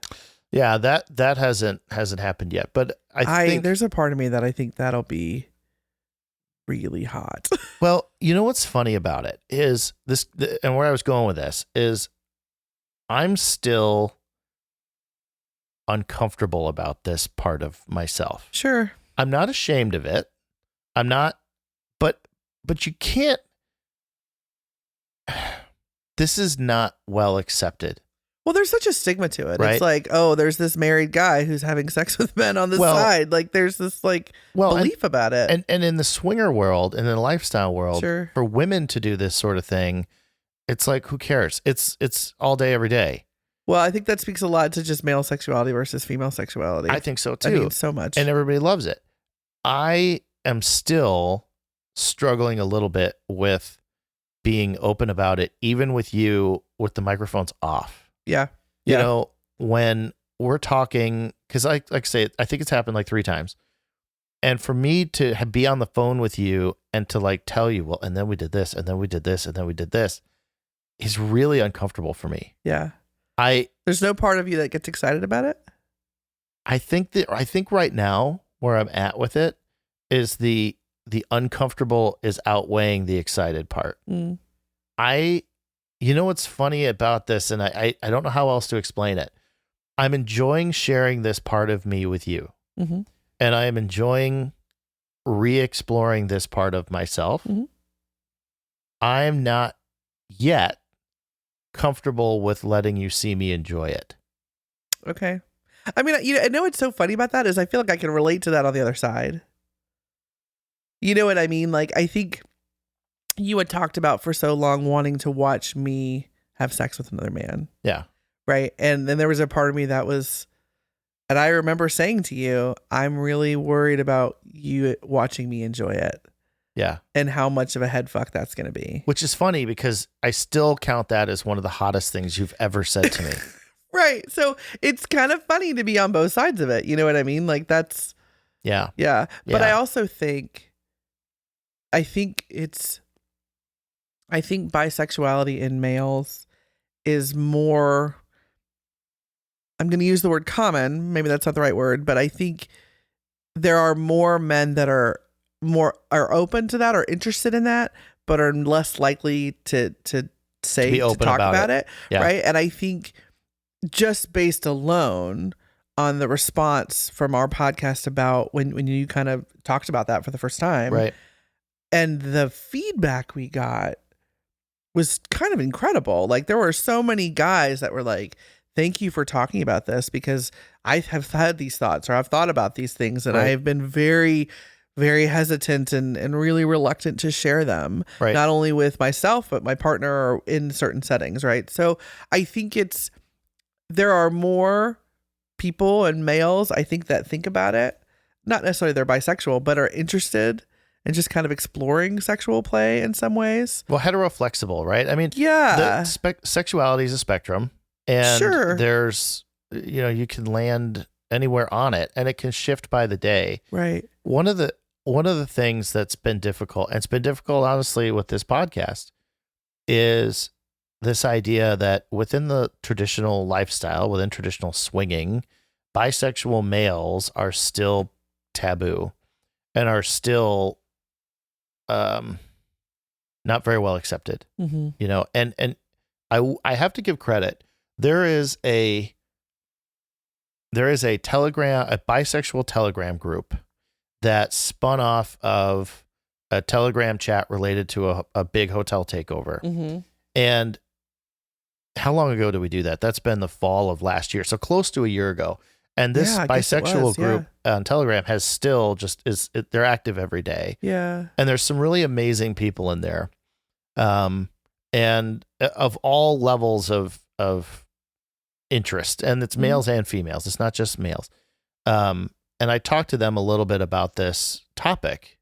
Yeah, that hasn't happened yet. But I think there's a part of me that I think that'll be really hot. Well, you know what's funny about it is this, and where I was going with this is, I'm still uncomfortable about this part of myself. Sure. I'm not ashamed of it. I'm not, but you can't, this is not well accepted. Well, there's such a stigma to it. Right? It's like, oh, there's this married guy who's having sex with men on the side. Like there's this belief about it. And in the swinger world and in the lifestyle world, sure, for women to do this sort of thing, it's like, who cares? It's all day, every day. Well, I think that speaks a lot to just male sexuality versus female sexuality. I think so too. I mean, so much. And everybody loves it. I am still struggling a little bit with being open about it, even with you with the microphones off. Yeah. You know, when we're talking, because like I say, I think it's happened like 3 times. And for me to be on the phone with you and to like tell you, well, and then we did this, and then we did this, and then we did this, is really uncomfortable for me. Yeah. There's no part of you that gets excited about it? I think right now where I'm at with it is the uncomfortable is outweighing the excited part. Mm. You know what's funny about this, and I don't know how else to explain it. I'm enjoying sharing this part of me with you. Mm-hmm. And I am enjoying re-exploring this part of myself. Mm-hmm. I'm not yet comfortable with letting you see me enjoy it. Okay. I mean, I know what's so funny about that is I feel like I can relate to that on the other side. You know what I mean? Like, I think you had talked about for so long wanting to watch me have sex with another man. Yeah. Right. And then there was a part of me that was, and I remember saying to you, I'm really worried about you watching me enjoy it. Yeah. And how much of a head fuck that's going to be. Which is funny because I still count that as one of the hottest things you've ever said to me. Right. So it's kind of funny to be on both sides of it. You know what I mean? Like that's. Yeah. Yeah. But I also think bisexuality in males is more, I'm going to use the word common. Maybe that's not the right word, but I think there are more men that are open to that or interested in that, but are less likely to talk about it. Yeah. Right. And I think just based alone on the response from our podcast about when you kind of talked about that for the first time. Right. And the feedback we got was kind of incredible. Like there were so many guys that were like, thank you for talking about this because I have had these thoughts or I've thought about these things and I have been very, very hesitant and really reluctant to share them, Right. not only with myself, but my partner or in certain settings, right? So I think there are more people and males, I think, that think about it, not necessarily they're bisexual, but are interested in just kind of exploring sexual play in some ways. Well, heteroflexible, right? I mean, yeah, sexuality is a spectrum, and sure, there's, you can land anywhere on it, and it can shift by the day. right. One of the things that's been difficult, and it's been difficult, honestly, with this podcast, is this idea that within the traditional lifestyle, within traditional swinging, bisexual males are still taboo and are still not very well accepted. Mm-hmm. And I have to give credit. There is a bisexual Telegram group that spun off of a Telegram chat related to a big hotel takeover. Mm-hmm. And how long ago did we do that? That's been the fall of last year. So close to a year ago. And this bisexual group on Telegram has still they're active every day. Yeah. And there's some really amazing people in there. And of all levels of interest, and it's males and females. It's not just males. And I talked to them a little bit about this topic,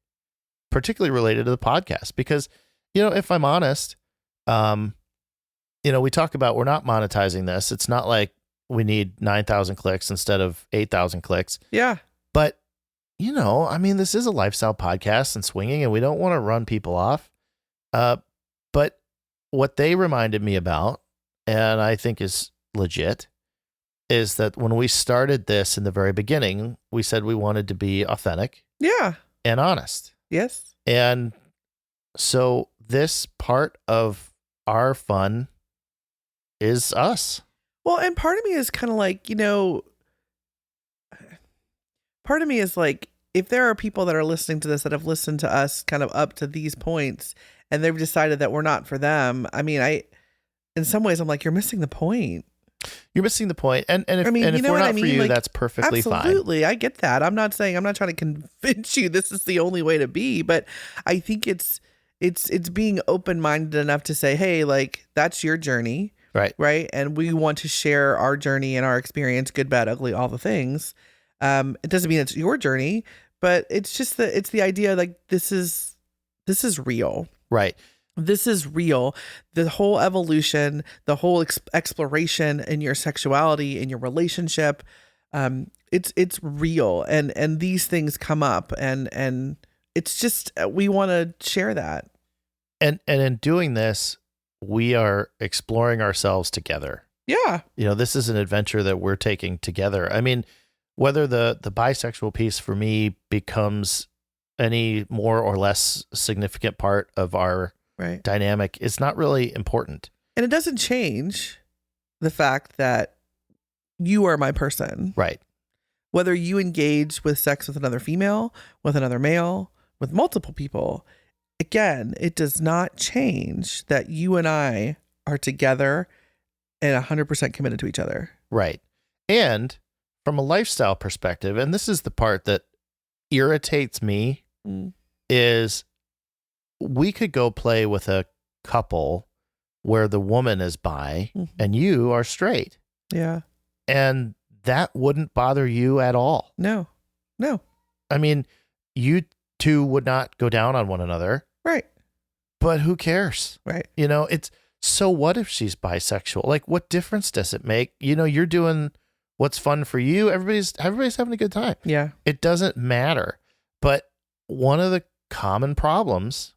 particularly related to the podcast, because, if I'm honest, we talk about we're not monetizing this. It's not like we need 9,000 clicks instead of 8,000 clicks. Yeah. But, this is a lifestyle podcast and swinging, and we don't want to run people off. But what they reminded me about, and I think is legit, is that when we started this in the very beginning, we said we wanted to be authentic. Yeah. And honest. Yes. And so this part of our fun is us. Well, and part of me is kind of like, part of me is like, if there are people that are listening to this that have listened to us kind of up to these points and they've decided that we're not for them, in some ways I'm like, you're missing the point. You're missing the point. And if we're not for you, like, that's perfectly fine. Absolutely. I get that. I'm not trying to convince you this is the only way to be, but I think it's being open-minded enough to say, hey, like, that's your journey. Right. And we want to share our journey and our experience, good, bad, ugly, all the things. It doesn't mean it's your journey, but it's just it's the idea, like, this is real. Right. This is real. The whole evolution, the whole exploration in your sexuality, in your relationship, it's real, and these things come up, and it's just, we want to share that. And in doing this, we are exploring ourselves together. Yeah. This is an adventure that we're taking together. Whether the bisexual piece for me becomes any more or less significant part of our dynamic is not really important. And it doesn't change the fact that you are my person. Right. Whether you engage with sex with another female, with another male, with multiple people, again, it does not change that you and I are together and 100% committed to each other. Right. And from a lifestyle perspective, and this is the part that irritates me, is we could go play with a couple where the woman is bi and you are straight. Yeah. And that wouldn't bother you at all. No. You two would not go down on one another. Right. But who cares? Right. It's, so what if she's bisexual? Like, what difference does it make? You're doing what's fun for you. Everybody's having a good time. Yeah. It doesn't matter. But one of the common problems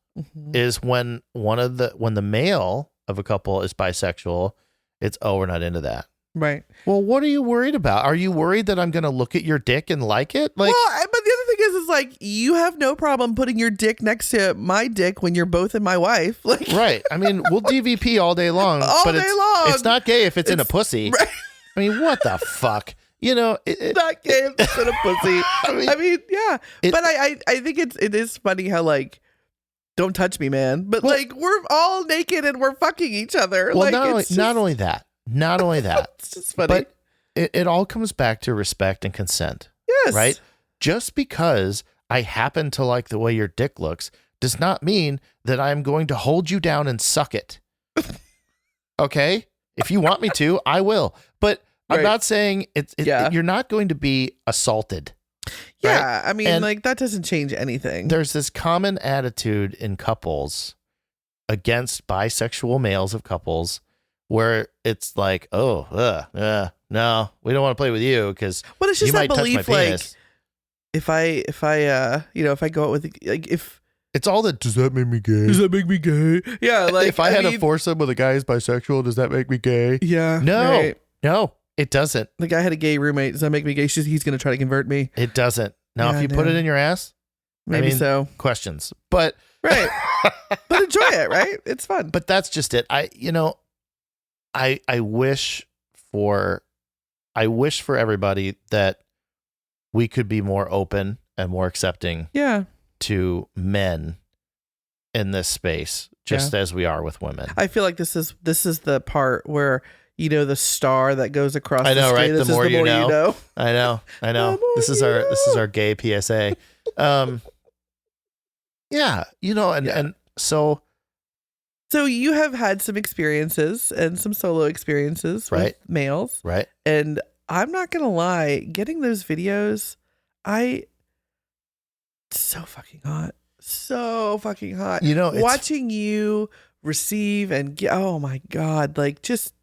is when the male of a couple is bisexual, it's, we're not into that. Right. Well, what are you worried about? Are you worried that I'm going to look at your dick and like it? Like, well, but the other thing is like, you have no problem putting your dick next to my dick when you're both in my wife. Like, right. We'll DVP all day long. It's not gay if it's in a pussy. Right. What the fuck? It's not gay if it's in a pussy. Yeah. But I think it is funny how, like, don't touch me, man. But like, we're all naked and we're fucking each other. Well, like, not only that. It's just funny. But it all comes back to respect and consent. Yes. Right? Just because I happen to like the way your dick looks does not mean that I'm going to hold you down and suck it. Okay? If you want me to, I will. But I'm not saying you're not going to be assaulted. Yeah. Right? I mean, like, that doesn't change anything. There's this common attitude in couples against bisexual males of couples where it's like, oh, no, we don't want to play with you because it's just you might that touch my belief, like, penis. if I go out with, like, if it's all that, does that make me gay? Does that make me gay? Yeah, like, if I had a foursome with a guy who's bisexual, does that make me gay? Yeah. No, right. No, it doesn't. The guy had a gay roommate. Does that make me gay? He's going to try to convert me. It doesn't. Now, if you put it in your ass, maybe so. Questions, but right. But enjoy it, right? It's fun. But that's just it. I wish for everybody that we could be more open and more accepting. Yeah. To men in this space, just as we are with women. I feel like this is the part where, the star that goes across I know, the right? screen. The more you know. I know. This is our gay PSA. And so you have had some experiences and some solo experiences with males. Right. And I'm not going to lie, getting those videos, so fucking hot. So fucking hot. Watching you receive and get, oh my God, like, just,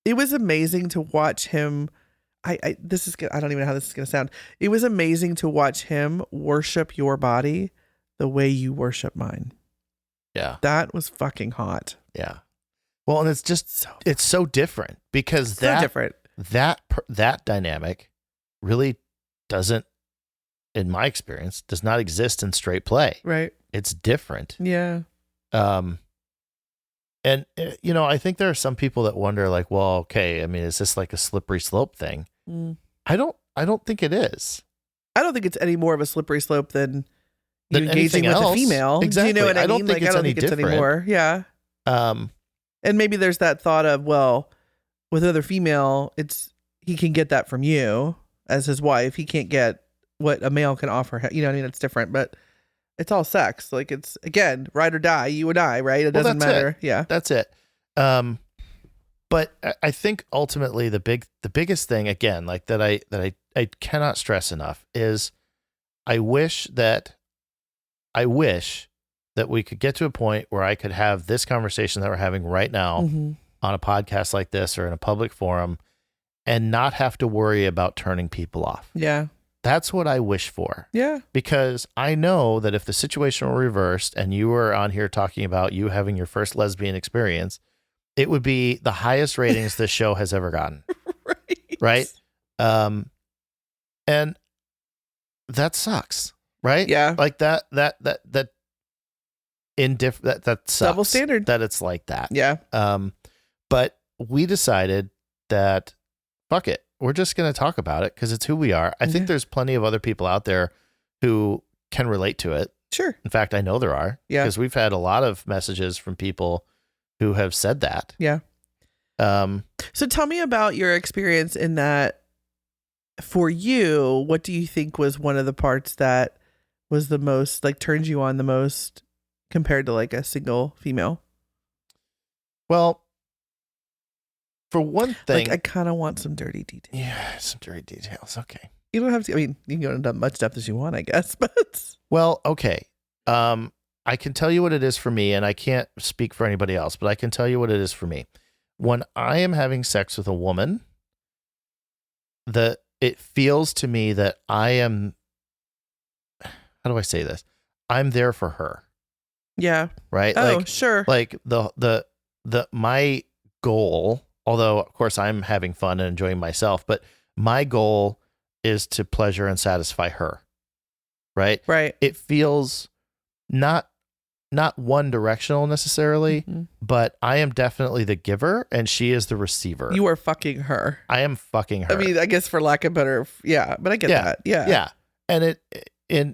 it was amazing to watch him. I don't even know how this is going to sound. It was amazing to watch him worship your body the way you worship mine. Yeah. That was fucking hot. Yeah. Well, and it's just, it's so different because that dynamic really doesn't, in my experience, does not exist in straight play. Right. It's different. Yeah. And I think there are some people that wonder, like, well, okay, I mean, is this like a slippery slope thing? I don't think it is. I don't think it's any more of a slippery slope than engaging with a female. Exactly. Do you know what I mean? I don't think it's any more. Yeah. And maybe there's that thought of, well, with another female, he can get that from you as his wife. He can't get what a male can offer him. You know what I mean? It's different, but it's all sex. Like, it's, again, ride or die, you and I, right? It doesn't matter. Yeah. That's it. But I think ultimately the biggest thing, again, like that I cannot stress enough is I wish that we could get to a point where I could have this conversation that we're having right now on a podcast like this or in a public forum and not have to worry about turning people off. Yeah. That's what I wish for. Yeah. Because I know that if the situation were reversed and you were on here talking about you having your first lesbian experience, it would be the highest ratings this show has ever gotten. Right. And that sucks. Right. Yeah. Like that sucks. Double standard. That it's like that. Yeah. But we decided that fuck it. We're just going to talk about it because it's who we are. I think there's plenty of other people out there who can relate to it. Sure. In fact, I know there are. Yeah. Because we've had a lot of messages from people who have said that. Yeah. So tell me about your experience in that. For you, what do you think was one of the parts that was the most, like, turned you on the most compared to, like, a single female? Well, for one thing, like, I kind of want some dirty details. Yeah, some dirty details. Okay. You don't have to. I mean, you can go into much depth as you want, I guess. But well, okay. I can tell you what it is for me, and I can't speak for anybody else, but I can tell you what it is for me. When I am having sex with a woman, it feels to me that I am. How do I say this? I'm there for her. Yeah. Right. Oh, like, sure. Like my goal. Although, of course, I'm having fun and enjoying myself, but my goal is to pleasure and satisfy her. Right? Right. It feels not one directional necessarily, but I am definitely the giver and she is the receiver. You are fucking her. I am fucking her. I mean, I guess for lack of better, yeah, but I get that. Yeah. Yeah. And in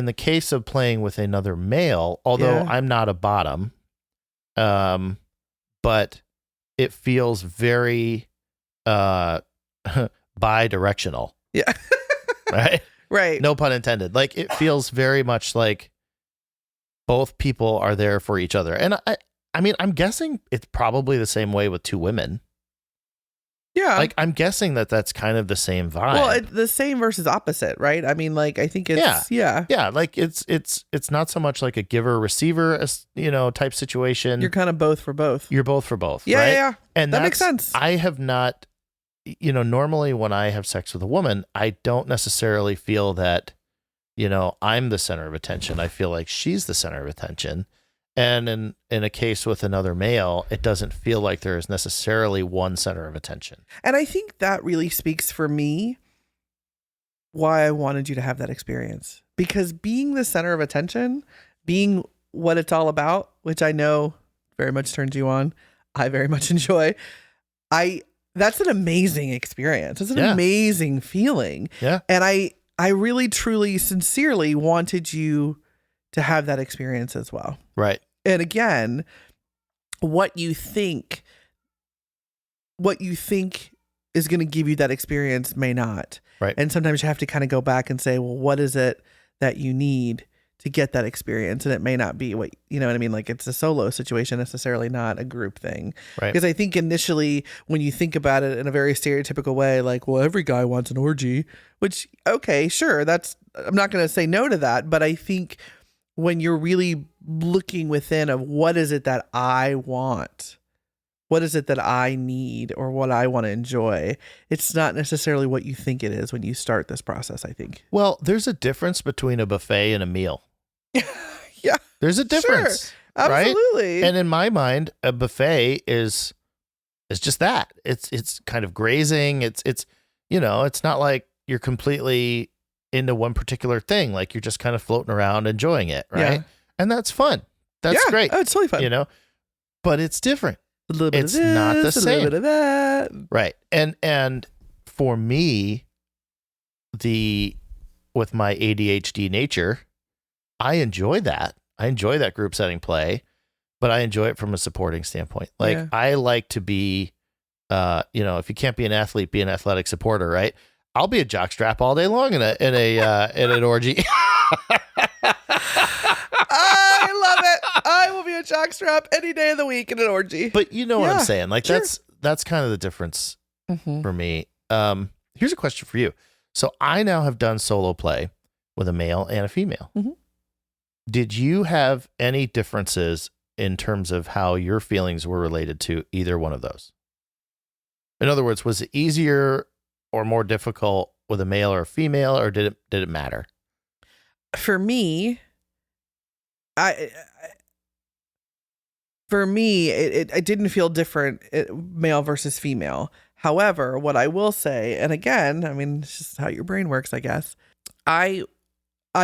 the case of playing with another male, although I'm not a bottom, but it feels very bi-directional. Yeah. Right? Right. No pun intended. Like, it feels very much like both people are there for each other. And I mean, I'm guessing it's probably the same way with two women. Yeah. Like, I'm guessing that that's kind of the same vibe. Well, the same versus opposite, right? I mean, like, I think it's, yeah. Like, it's not so much like a giver receiver, type situation. You're kind of both for both. You're both for both. Yeah, right? yeah. And that makes sense. I have not, normally when I have sex with a woman, I don't necessarily feel that, I'm the center of attention. I feel like she's the center of attention. And in a case with another male, it doesn't feel like there is necessarily one center of attention. And I think that really speaks for me why I wanted you to have that experience. Because being the center of attention, being what it's all about, which I know very much turns you on, I very much enjoy, that's an amazing experience. It's an amazing feeling. Yeah. And I really, truly, sincerely wanted you to have that experience as well. Right. And again, what you think is going to give you that experience may not. Right. And sometimes you have to kind of go back and say, well, what is it that you need to get that experience? And it may not be what, you know what I mean? Like, it's a solo situation, necessarily not a group thing. Right. Because I think initially when you think about it in a very stereotypical way, like, well, every guy wants an orgy, which, okay, sure. I'm not going to say no to that. But I think when you're really looking within of what is it that I want, what is it that I need, or what I want to enjoy, it's not necessarily what you think it is when you start this process, I think. Well, there's a difference between a buffet and a meal. Yeah. There's a difference. Sure, absolutely. Right? And in my mind, a buffet is just that. It's kind of grazing. It's it's not like you're completely into one particular thing. Like, you're just kind of floating around enjoying it, right? Yeah. And that's fun. That's great. Oh, it's totally fun. But it's different. A little bit It's of this, not the a same. little bit of that. Right. And for me, with my ADHD nature, I enjoy that. I enjoy that group setting play, but I enjoy it from a supporting standpoint. Like, I like to be, if you can't be an athlete, be an athletic supporter, right? I'll be a jockstrap all day long in an orgy. I love it. I will be a jockstrap any day of the week in an orgy. But you know what I'm saying? Like, sure. that's kind of the difference for me. Here's a question for you. So I now have done solo play with a male and a female. Mm-hmm. Did you have any differences in terms of how your feelings were related to either one of those? In other words, was it easier or more difficult with a male or a female, or did it matter? For me, it didn't feel different, male versus female. However, what I will say, and again, I mean, it's just how your brain works, I guess. I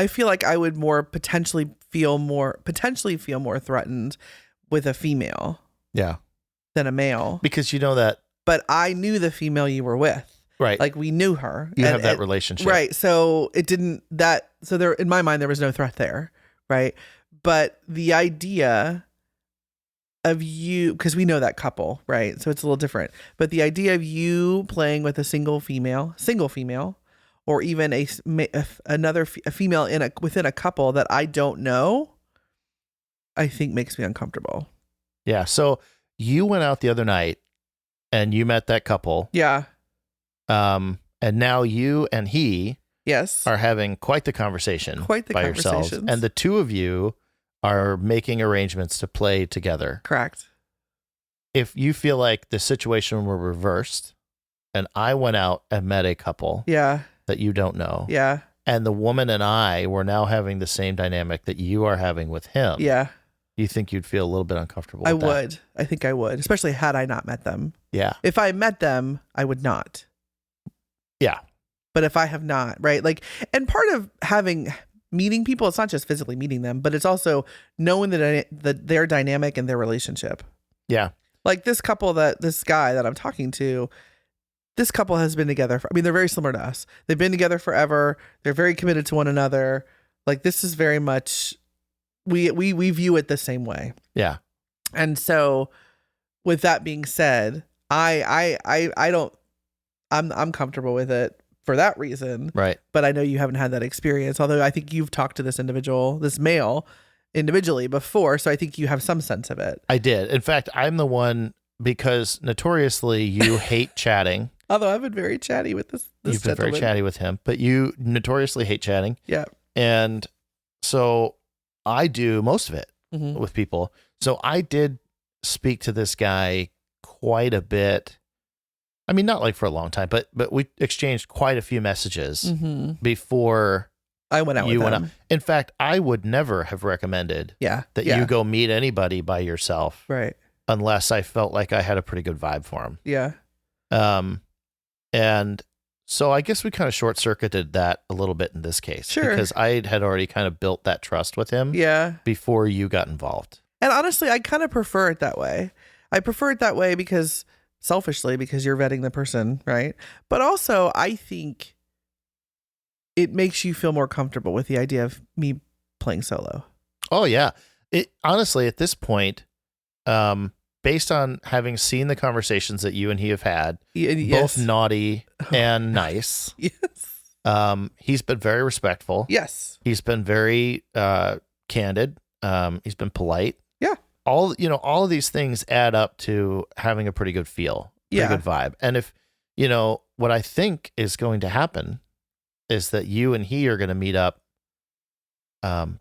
feel like I would potentially feel more threatened with a female, than a male, because you know that. But I knew the female you were with. Right. Like, we knew her. You have that relationship. Right. So there, in my mind, there was no threat there. Right. But the idea of you, because we know that couple, right? So it's a little different. But the idea of you playing with a single female, or even a female within a couple that I don't know, I think makes me uncomfortable. Yeah. So you went out the other night and you met that couple. Yeah. And now you and he are having quite the conversation by yourselves. And the two of you are making arrangements to play together. Correct. If you feel like the situation were reversed and I went out and met a couple that you don't know. Yeah. And the woman and I were now having the same dynamic that you are having with him. Yeah. You think you'd feel a little bit uncomfortable with I that? would. I think I would, especially had I not met them. Yeah. If I met them, I would not. Yeah. But if I have not, right? Like, and part of meeting people, it's not just physically meeting them, but it's also knowing that their dynamic and their relationship. Yeah. Like this guy that I'm talking to, this couple has been together they're very similar to us. They've been together forever. They're very committed to one another. Like, this is very much, we view it the same way. Yeah. And so with that being said, I'm comfortable with it for that reason. Right. But I know you haven't had that experience, although I think you've talked to this individual, this male, individually before. So I think you have some sense of it. I did. In fact, I'm the one, because notoriously you hate chatting. Although I've been very chatty with this You've gentleman. been very chatty with him, but you notoriously hate chatting. Yeah. And so I do most of it with people. So I did speak to this guy quite a bit. I mean, not like for a long time, but we exchanged quite a few messages before I went out you with went him. out. In fact, I would never have recommended that you go meet anybody by yourself. Right. Unless I felt like I had a pretty good vibe for him. Yeah. And so I guess we kind of short-circuited that a little bit in this case. Sure. Because I had already kind of built that trust with him before you got involved. And honestly, I kind of prefer it that way. I prefer it that way because, selfishly, because you're vetting the person, right? But also, I think it makes you feel more comfortable with the idea of me playing solo. Oh, yeah. Honestly, at this point, based on having seen the conversations that you and he have had, both naughty and nice. Yes. He's been very respectful. Yes. He's been very candid. He's been polite. Yeah. All of these things add up to having a pretty good feel, pretty good vibe. And if, what I think is going to happen is that you and he are going to meet up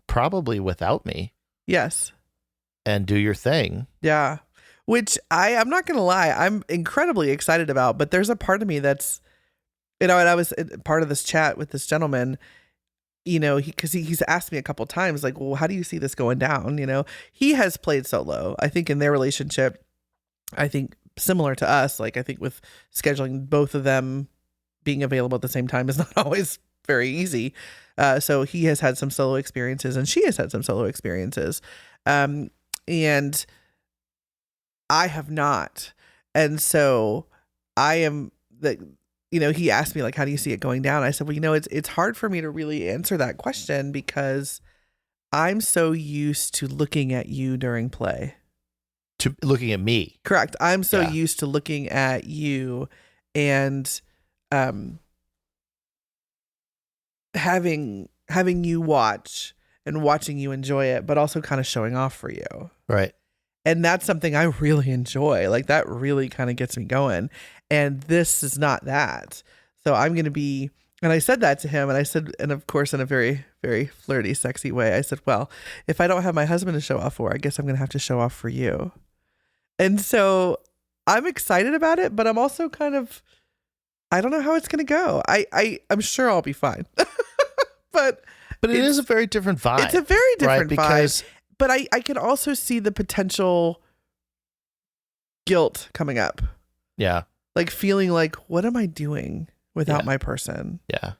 probably without me. Yes. And do your thing. Yeah. Which I'm not going to lie, I'm incredibly excited about, but there's a part of me that's, and I was part of this chat with this gentleman, because he's asked me a couple times, like, well, how do you see this going down? He has played solo. I think in their relationship, I think similar to us, like I think with scheduling both of them being available at the same time is not always very easy. So he has had some solo experiences and she has had some solo experiences. And I have not. And so I am he asked me, like, how do you see it going down? I said, well, it's hard for me to really answer that question because I'm so used to looking at you during play. To looking at me. Correct. I'm so used to looking at you and having you watch and watching you enjoy it, but also kind of showing off for you. Right. And that's something I really enjoy. Like that really kind of gets me going. And this is not that. So I'm going to be, and I said that to him, and I said, and of course, in a very, very flirty, sexy way, I said, well, if I don't have my husband to show off for, I guess I'm going to have to show off for you. And so I'm excited about it, but I'm also kind of, I don't know how it's going to go. I'm sure I'll be fine. But it is a very different vibe. It's a very different vibe. But I can also see the potential guilt coming up. Yeah. Like feeling like, what am I doing without my person? Yeah.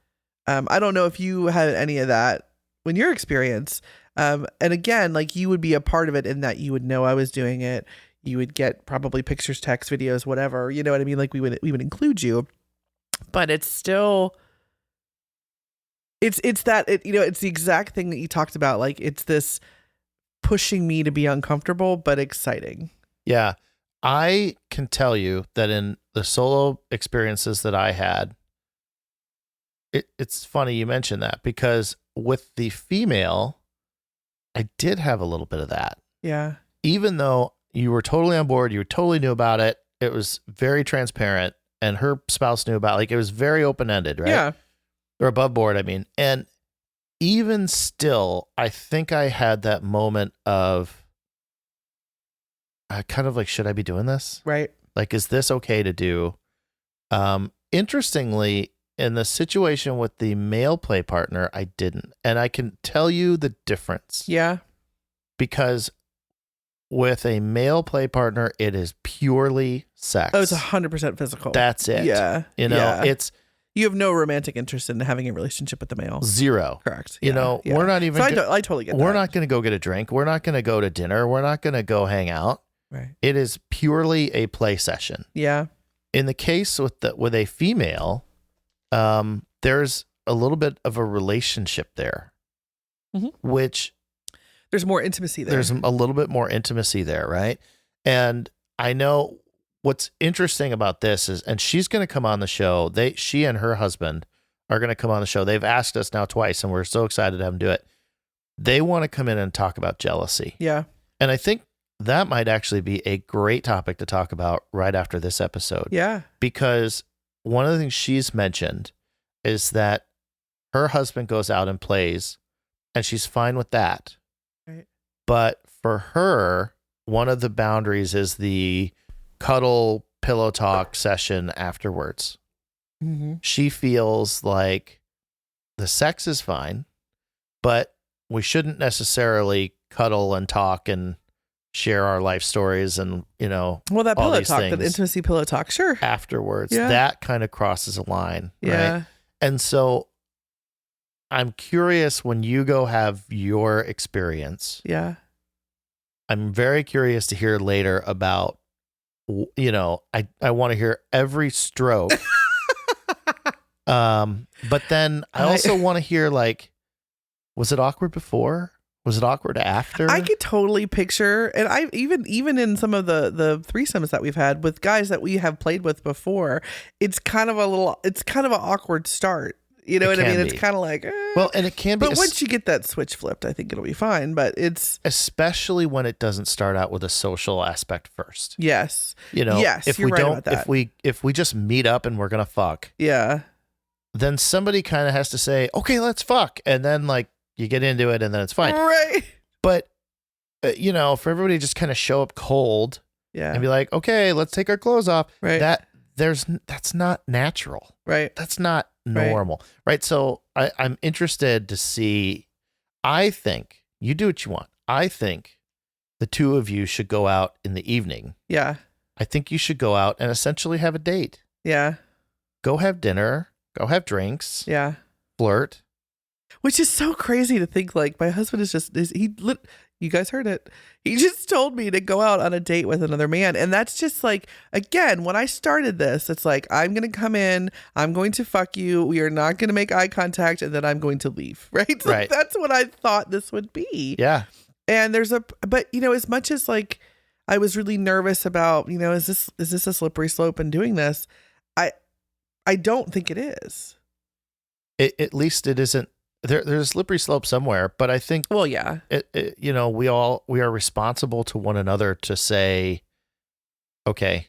I don't know if you had any of that when your experience. And again, like you would be a part of it in that you would know I was doing it. You would get probably pictures, text, videos, whatever. You know what I mean? Like we would include you. But it's still, it's that, it's the exact thing that you talked about. Like it's this pushing me to be uncomfortable, but exciting. Yeah. I can tell you that in the solo experiences that I had, it's funny you mentioned that because with the female, I did have a little bit of that. Yeah. Even though you were totally on board, you totally knew about it. It was very transparent and her spouse knew about it. Like it was very open-ended, right? Yeah. Or above board, I mean. And even still, I think I had that moment of kind of like, should I be doing this? Right. Like, is this okay to do? Interestingly, in the situation with the male play partner, I didn't. And I can tell you the difference. Yeah. Because with a male play partner, it is purely sex. Oh, it's 100% physical. That's it. Yeah. It's... You have no romantic interest in having a relationship with the male. Zero. Correct. We're not even... So I totally get that. We're not going to go get a drink. We're not going to go to dinner. We're not going to go hang out. Right. It is purely a play session. Yeah. In the case with a female, there's a little bit of a relationship there, which... There's more intimacy there. There's a little bit more intimacy there, right? And I know what's interesting about this is, and she's going to come on the show. She and her husband are going to come on the show. They've asked us now twice, and we're so excited to have them do it. They want to come in and talk about jealousy. Yeah. And I think that might actually be a great topic to talk about right after this episode. Yeah. Because one of the things she's mentioned is that her husband goes out and plays, and she's fine with that. Right. But for her, one of the boundaries is the cuddle pillow talk session afterwards. Mm-hmm. She feels like the sex is fine, but we shouldn't necessarily cuddle and talk and share our life stories and, well, that pillow talk, that intimacy pillow talk, sure. Afterwards, that kind of crosses a line. Yeah. Right? And so I'm curious, when you go have your experience. Yeah. I'm very curious to hear later about, I want to hear every stroke. But then I also want to hear, like, was it awkward before? Was it awkward after? I could totally picture, and I even in some of the threesomes that we've had with guys that we have played with before, it's kind of an awkward start. You know what I mean? It's kind of like, well, and it can be. But once you get that switch flipped, I think it'll be fine. But it's especially when it doesn't start out with a social aspect first. Yes. Yes, if you're right about that. if we just meet up and we're gonna fuck. Yeah. Then somebody kind of has to say, okay, let's fuck, and then like you get into it, and then it's fine. Right. But for everybody to just kind of show up cold. Yeah. And be like, okay, let's take our clothes off. Right. That's not natural. Right. That's not normal. Right. So I'm interested to see. I think you do what you want. I think the two of you should go out in the evening. Yeah. I think you should go out and essentially have a date. Yeah. Go have dinner. Go have drinks. Yeah. Flirt. Which is so crazy to think, like, my husband you guys heard it. He just told me to go out on a date with another man. And that's just like, again, when I started this, it's like, I'm going to come in, I'm going to fuck you. We are not going to make eye contact, and then I'm going to leave. Right. So right. That's what I thought this would be. Yeah. And but as much as like, I was really nervous about, is this a slippery slope in doing this? I don't think it is. At least it isn't. There's a slippery slope somewhere, but I think, well, yeah, we are responsible to one another to say, okay,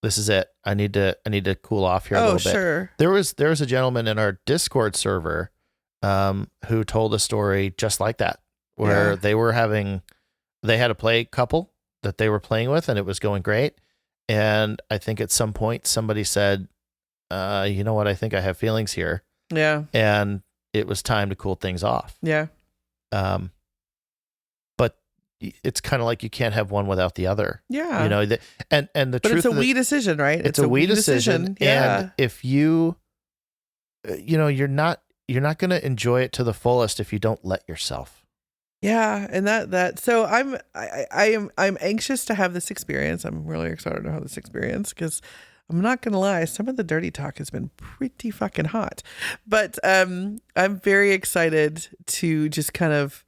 this is it. I need to cool off here a little bit. Sure. There was a gentleman in our Discord server, who told a story just like that, where they had a play couple that they were playing with, and it was going great. And I think at some point somebody said, you know what? I think I have feelings here. Yeah. And it was time to cool things off. Yeah. But it's kind of like you can't have one without the other. Yeah. And the but truth it's a we decision, right? It's a we decision. Yeah. And if you're not going to enjoy it to the fullest if you don't let yourself. Yeah. And so I'm anxious to have this experience. I'm really excited to have this experience, because I'm not going to lie, some of the dirty talk has been pretty fucking hot. But I'm very excited to just kind of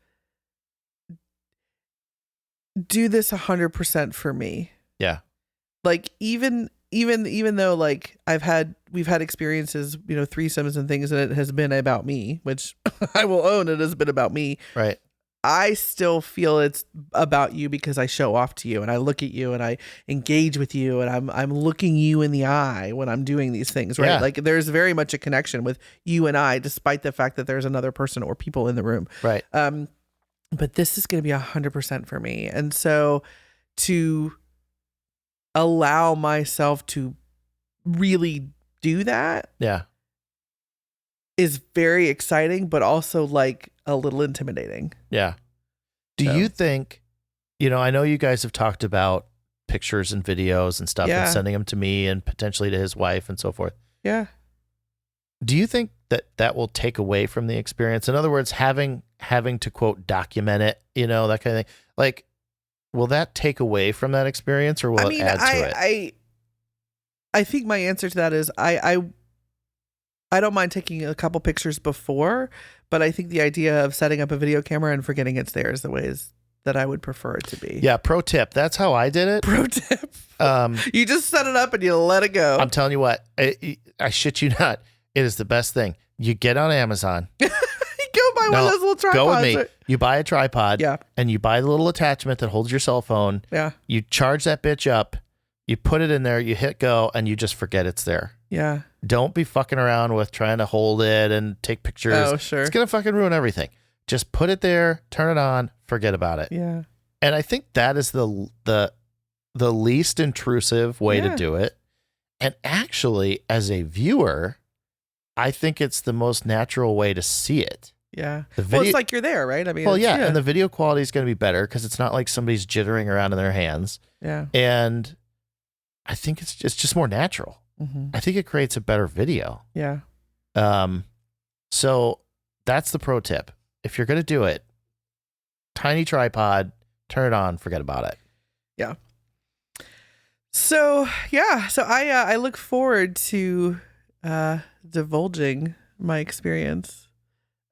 do this 100% for me. Yeah. Like even though like we've had experiences, threesomes and things, and it has been about me, which I will own, it has been about me. Right. I still feel it's about you, because I show off to you and I look at you and I engage with you, and I'm looking you in the eye when I'm doing these things, right? Yeah. Like there's very much a connection with you and I, despite the fact that there's another person or people in the room. Right. But this is going to be 100% for me. And so to allow myself to really do that. Yeah. Is very exciting, but also like a little intimidating. Yeah. Do you think, I know you guys have talked about pictures and videos and stuff, and sending them to me and potentially to his wife and so forth. Yeah. Do you think that will take away from the experience? In other words, having to quote document it, that kind of thing. Like, will that take away from that experience, or will it add to it? I think my answer to that is I don't mind taking a couple pictures before, but I think the idea of setting up a video camera and forgetting it's there is the ways that I would prefer it to be. Yeah. Pro tip. That's how I did it. Pro tip. You just set it up and you let it go. I'm telling you what, I shit you not. It is the best thing. You get on Amazon. Go buy one of those little tripods. Go with me. You buy a tripod. Yeah. And you buy the little attachment that holds your cell phone. Yeah. You charge that bitch up. You put it in there. You hit go, and you just forget it's there. Yeah. Don't be fucking around with trying to hold it and take pictures. Oh, sure. It's gonna fucking ruin everything. Just put it there, turn it on, forget about it. Yeah. And I think that is the least intrusive way to do it. And actually, as a viewer, I think it's the most natural way to see it. Yeah. Well, it's like you're there, right? I mean, well, yeah, and the video quality is going to be better because it's not like somebody's jittering around in their hands. Yeah. And I think it's just more natural. Mm-hmm. I think it creates a better video. Yeah. So that's the pro tip. If you're going to do it, tiny tripod, turn it on, forget about it. Yeah. So, yeah. So I look forward to divulging my experience.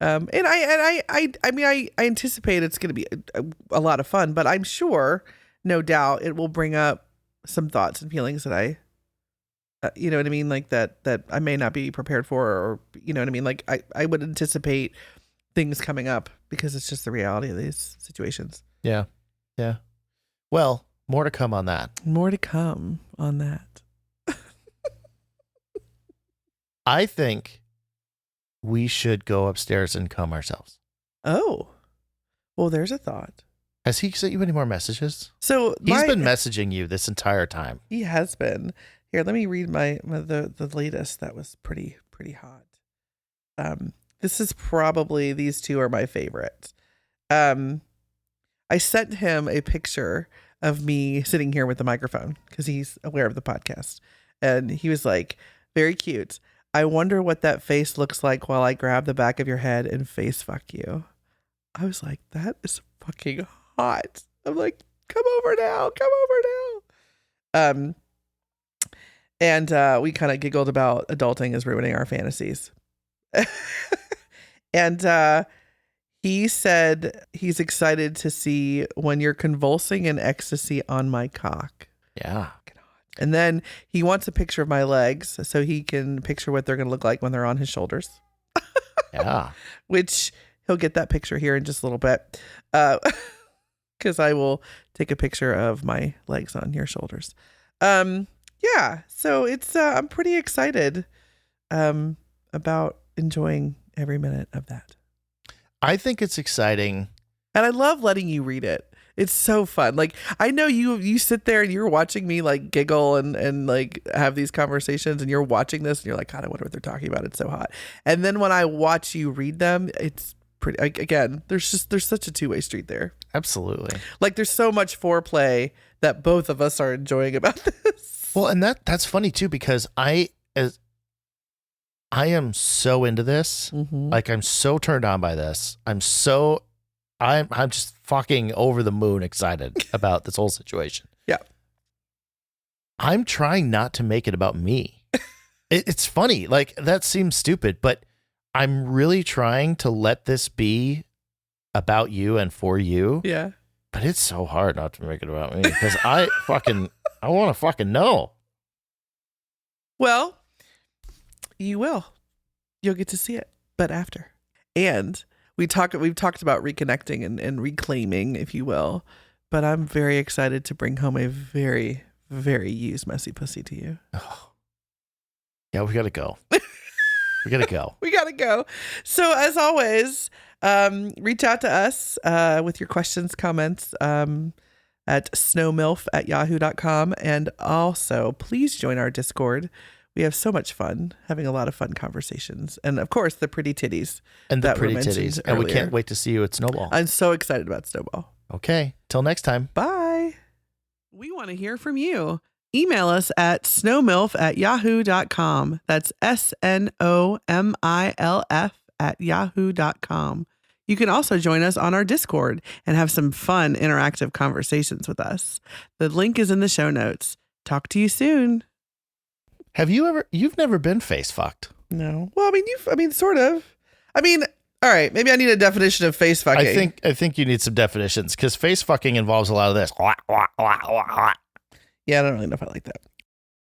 And I mean, I anticipate it's going to be a lot of fun, but I'm sure, no doubt, it will bring up some thoughts and feelings that I, you know what I mean? Like that I may not be prepared for, or, you know what I mean? Like I would anticipate things coming up because it's just the reality of these situations. Yeah. Yeah. Well, more to come on that. More to come on that. I think we should go upstairs and come ourselves. Oh, well, there's a thought. Has he sent you any more messages? So he's been messaging you this entire time. He has been. Here, let me read the latest. That was pretty hot. This is probably, these two are my favorites. I sent him a picture of me sitting here with the microphone because he's aware of the podcast, and he was like, very cute. I wonder what that face looks like while I grab the back of your head and face fuck you. I was like, that is fucking hot. I'm like, come over now. And we kind of giggled about adulting is ruining our fantasies. And he said he's excited to see when you're convulsing in ecstasy on my cock. Yeah. And then he wants a picture of my legs so he can picture what they're going to look like when they're on his shoulders. Yeah. Which he'll get that picture here in just a little bit. Because I will take a picture of my legs on your shoulders. Yeah. So it's, I'm pretty excited about enjoying every minute of that. I think it's exciting. And I love letting you read it. It's so fun. Like, I know you sit there and you're watching me like giggle and like have these conversations, and you're watching this and you're like, God, I wonder what they're talking about. It's so hot. And then when I watch you read them, it's pretty, again, there's such a two-way street there. Absolutely. Like, there's so much foreplay that both of us are enjoying about this. Well, and that's funny too, because I am so into this. Mm-hmm. Like, I'm so turned on by this. I'm just fucking over the moon excited about this whole situation. Yeah. I'm trying not to make it about me. It's funny. Like, that seems stupid, but I'm really trying to let this be about you and for you. Yeah. But it's so hard not to make it about me because I want to fucking know. Well, you will. You'll get to see it, but after. And we've talked about reconnecting and reclaiming, if you will. But I'm very excited to bring home a very, very used messy pussy to you. Oh. Yeah, we got to go. We got to go. We got to go. So as always, reach out to us with your questions, comments at snowmilf@yahoo.com. And also, please join our Discord. We have so much fun, having a lot of fun conversations. And of course, the pretty titties. And the pretty titties. And we can't wait to see you at Snowball. I'm so excited about Snowball. Okay. Till next time. Bye. We want to hear from you. Email us at snowmilf@yahoo.com. That's SNOMILF@yahoo.com. You can also join us on our Discord and have some fun interactive conversations with us. The link is in the show notes. Talk to you soon. You've never been face fucked? No. Well, I mean, sort of. I mean, all right, maybe I need a definition of face fucking. I think you need some definitions because face fucking involves a lot of this. Yeah, I don't really know if I like that.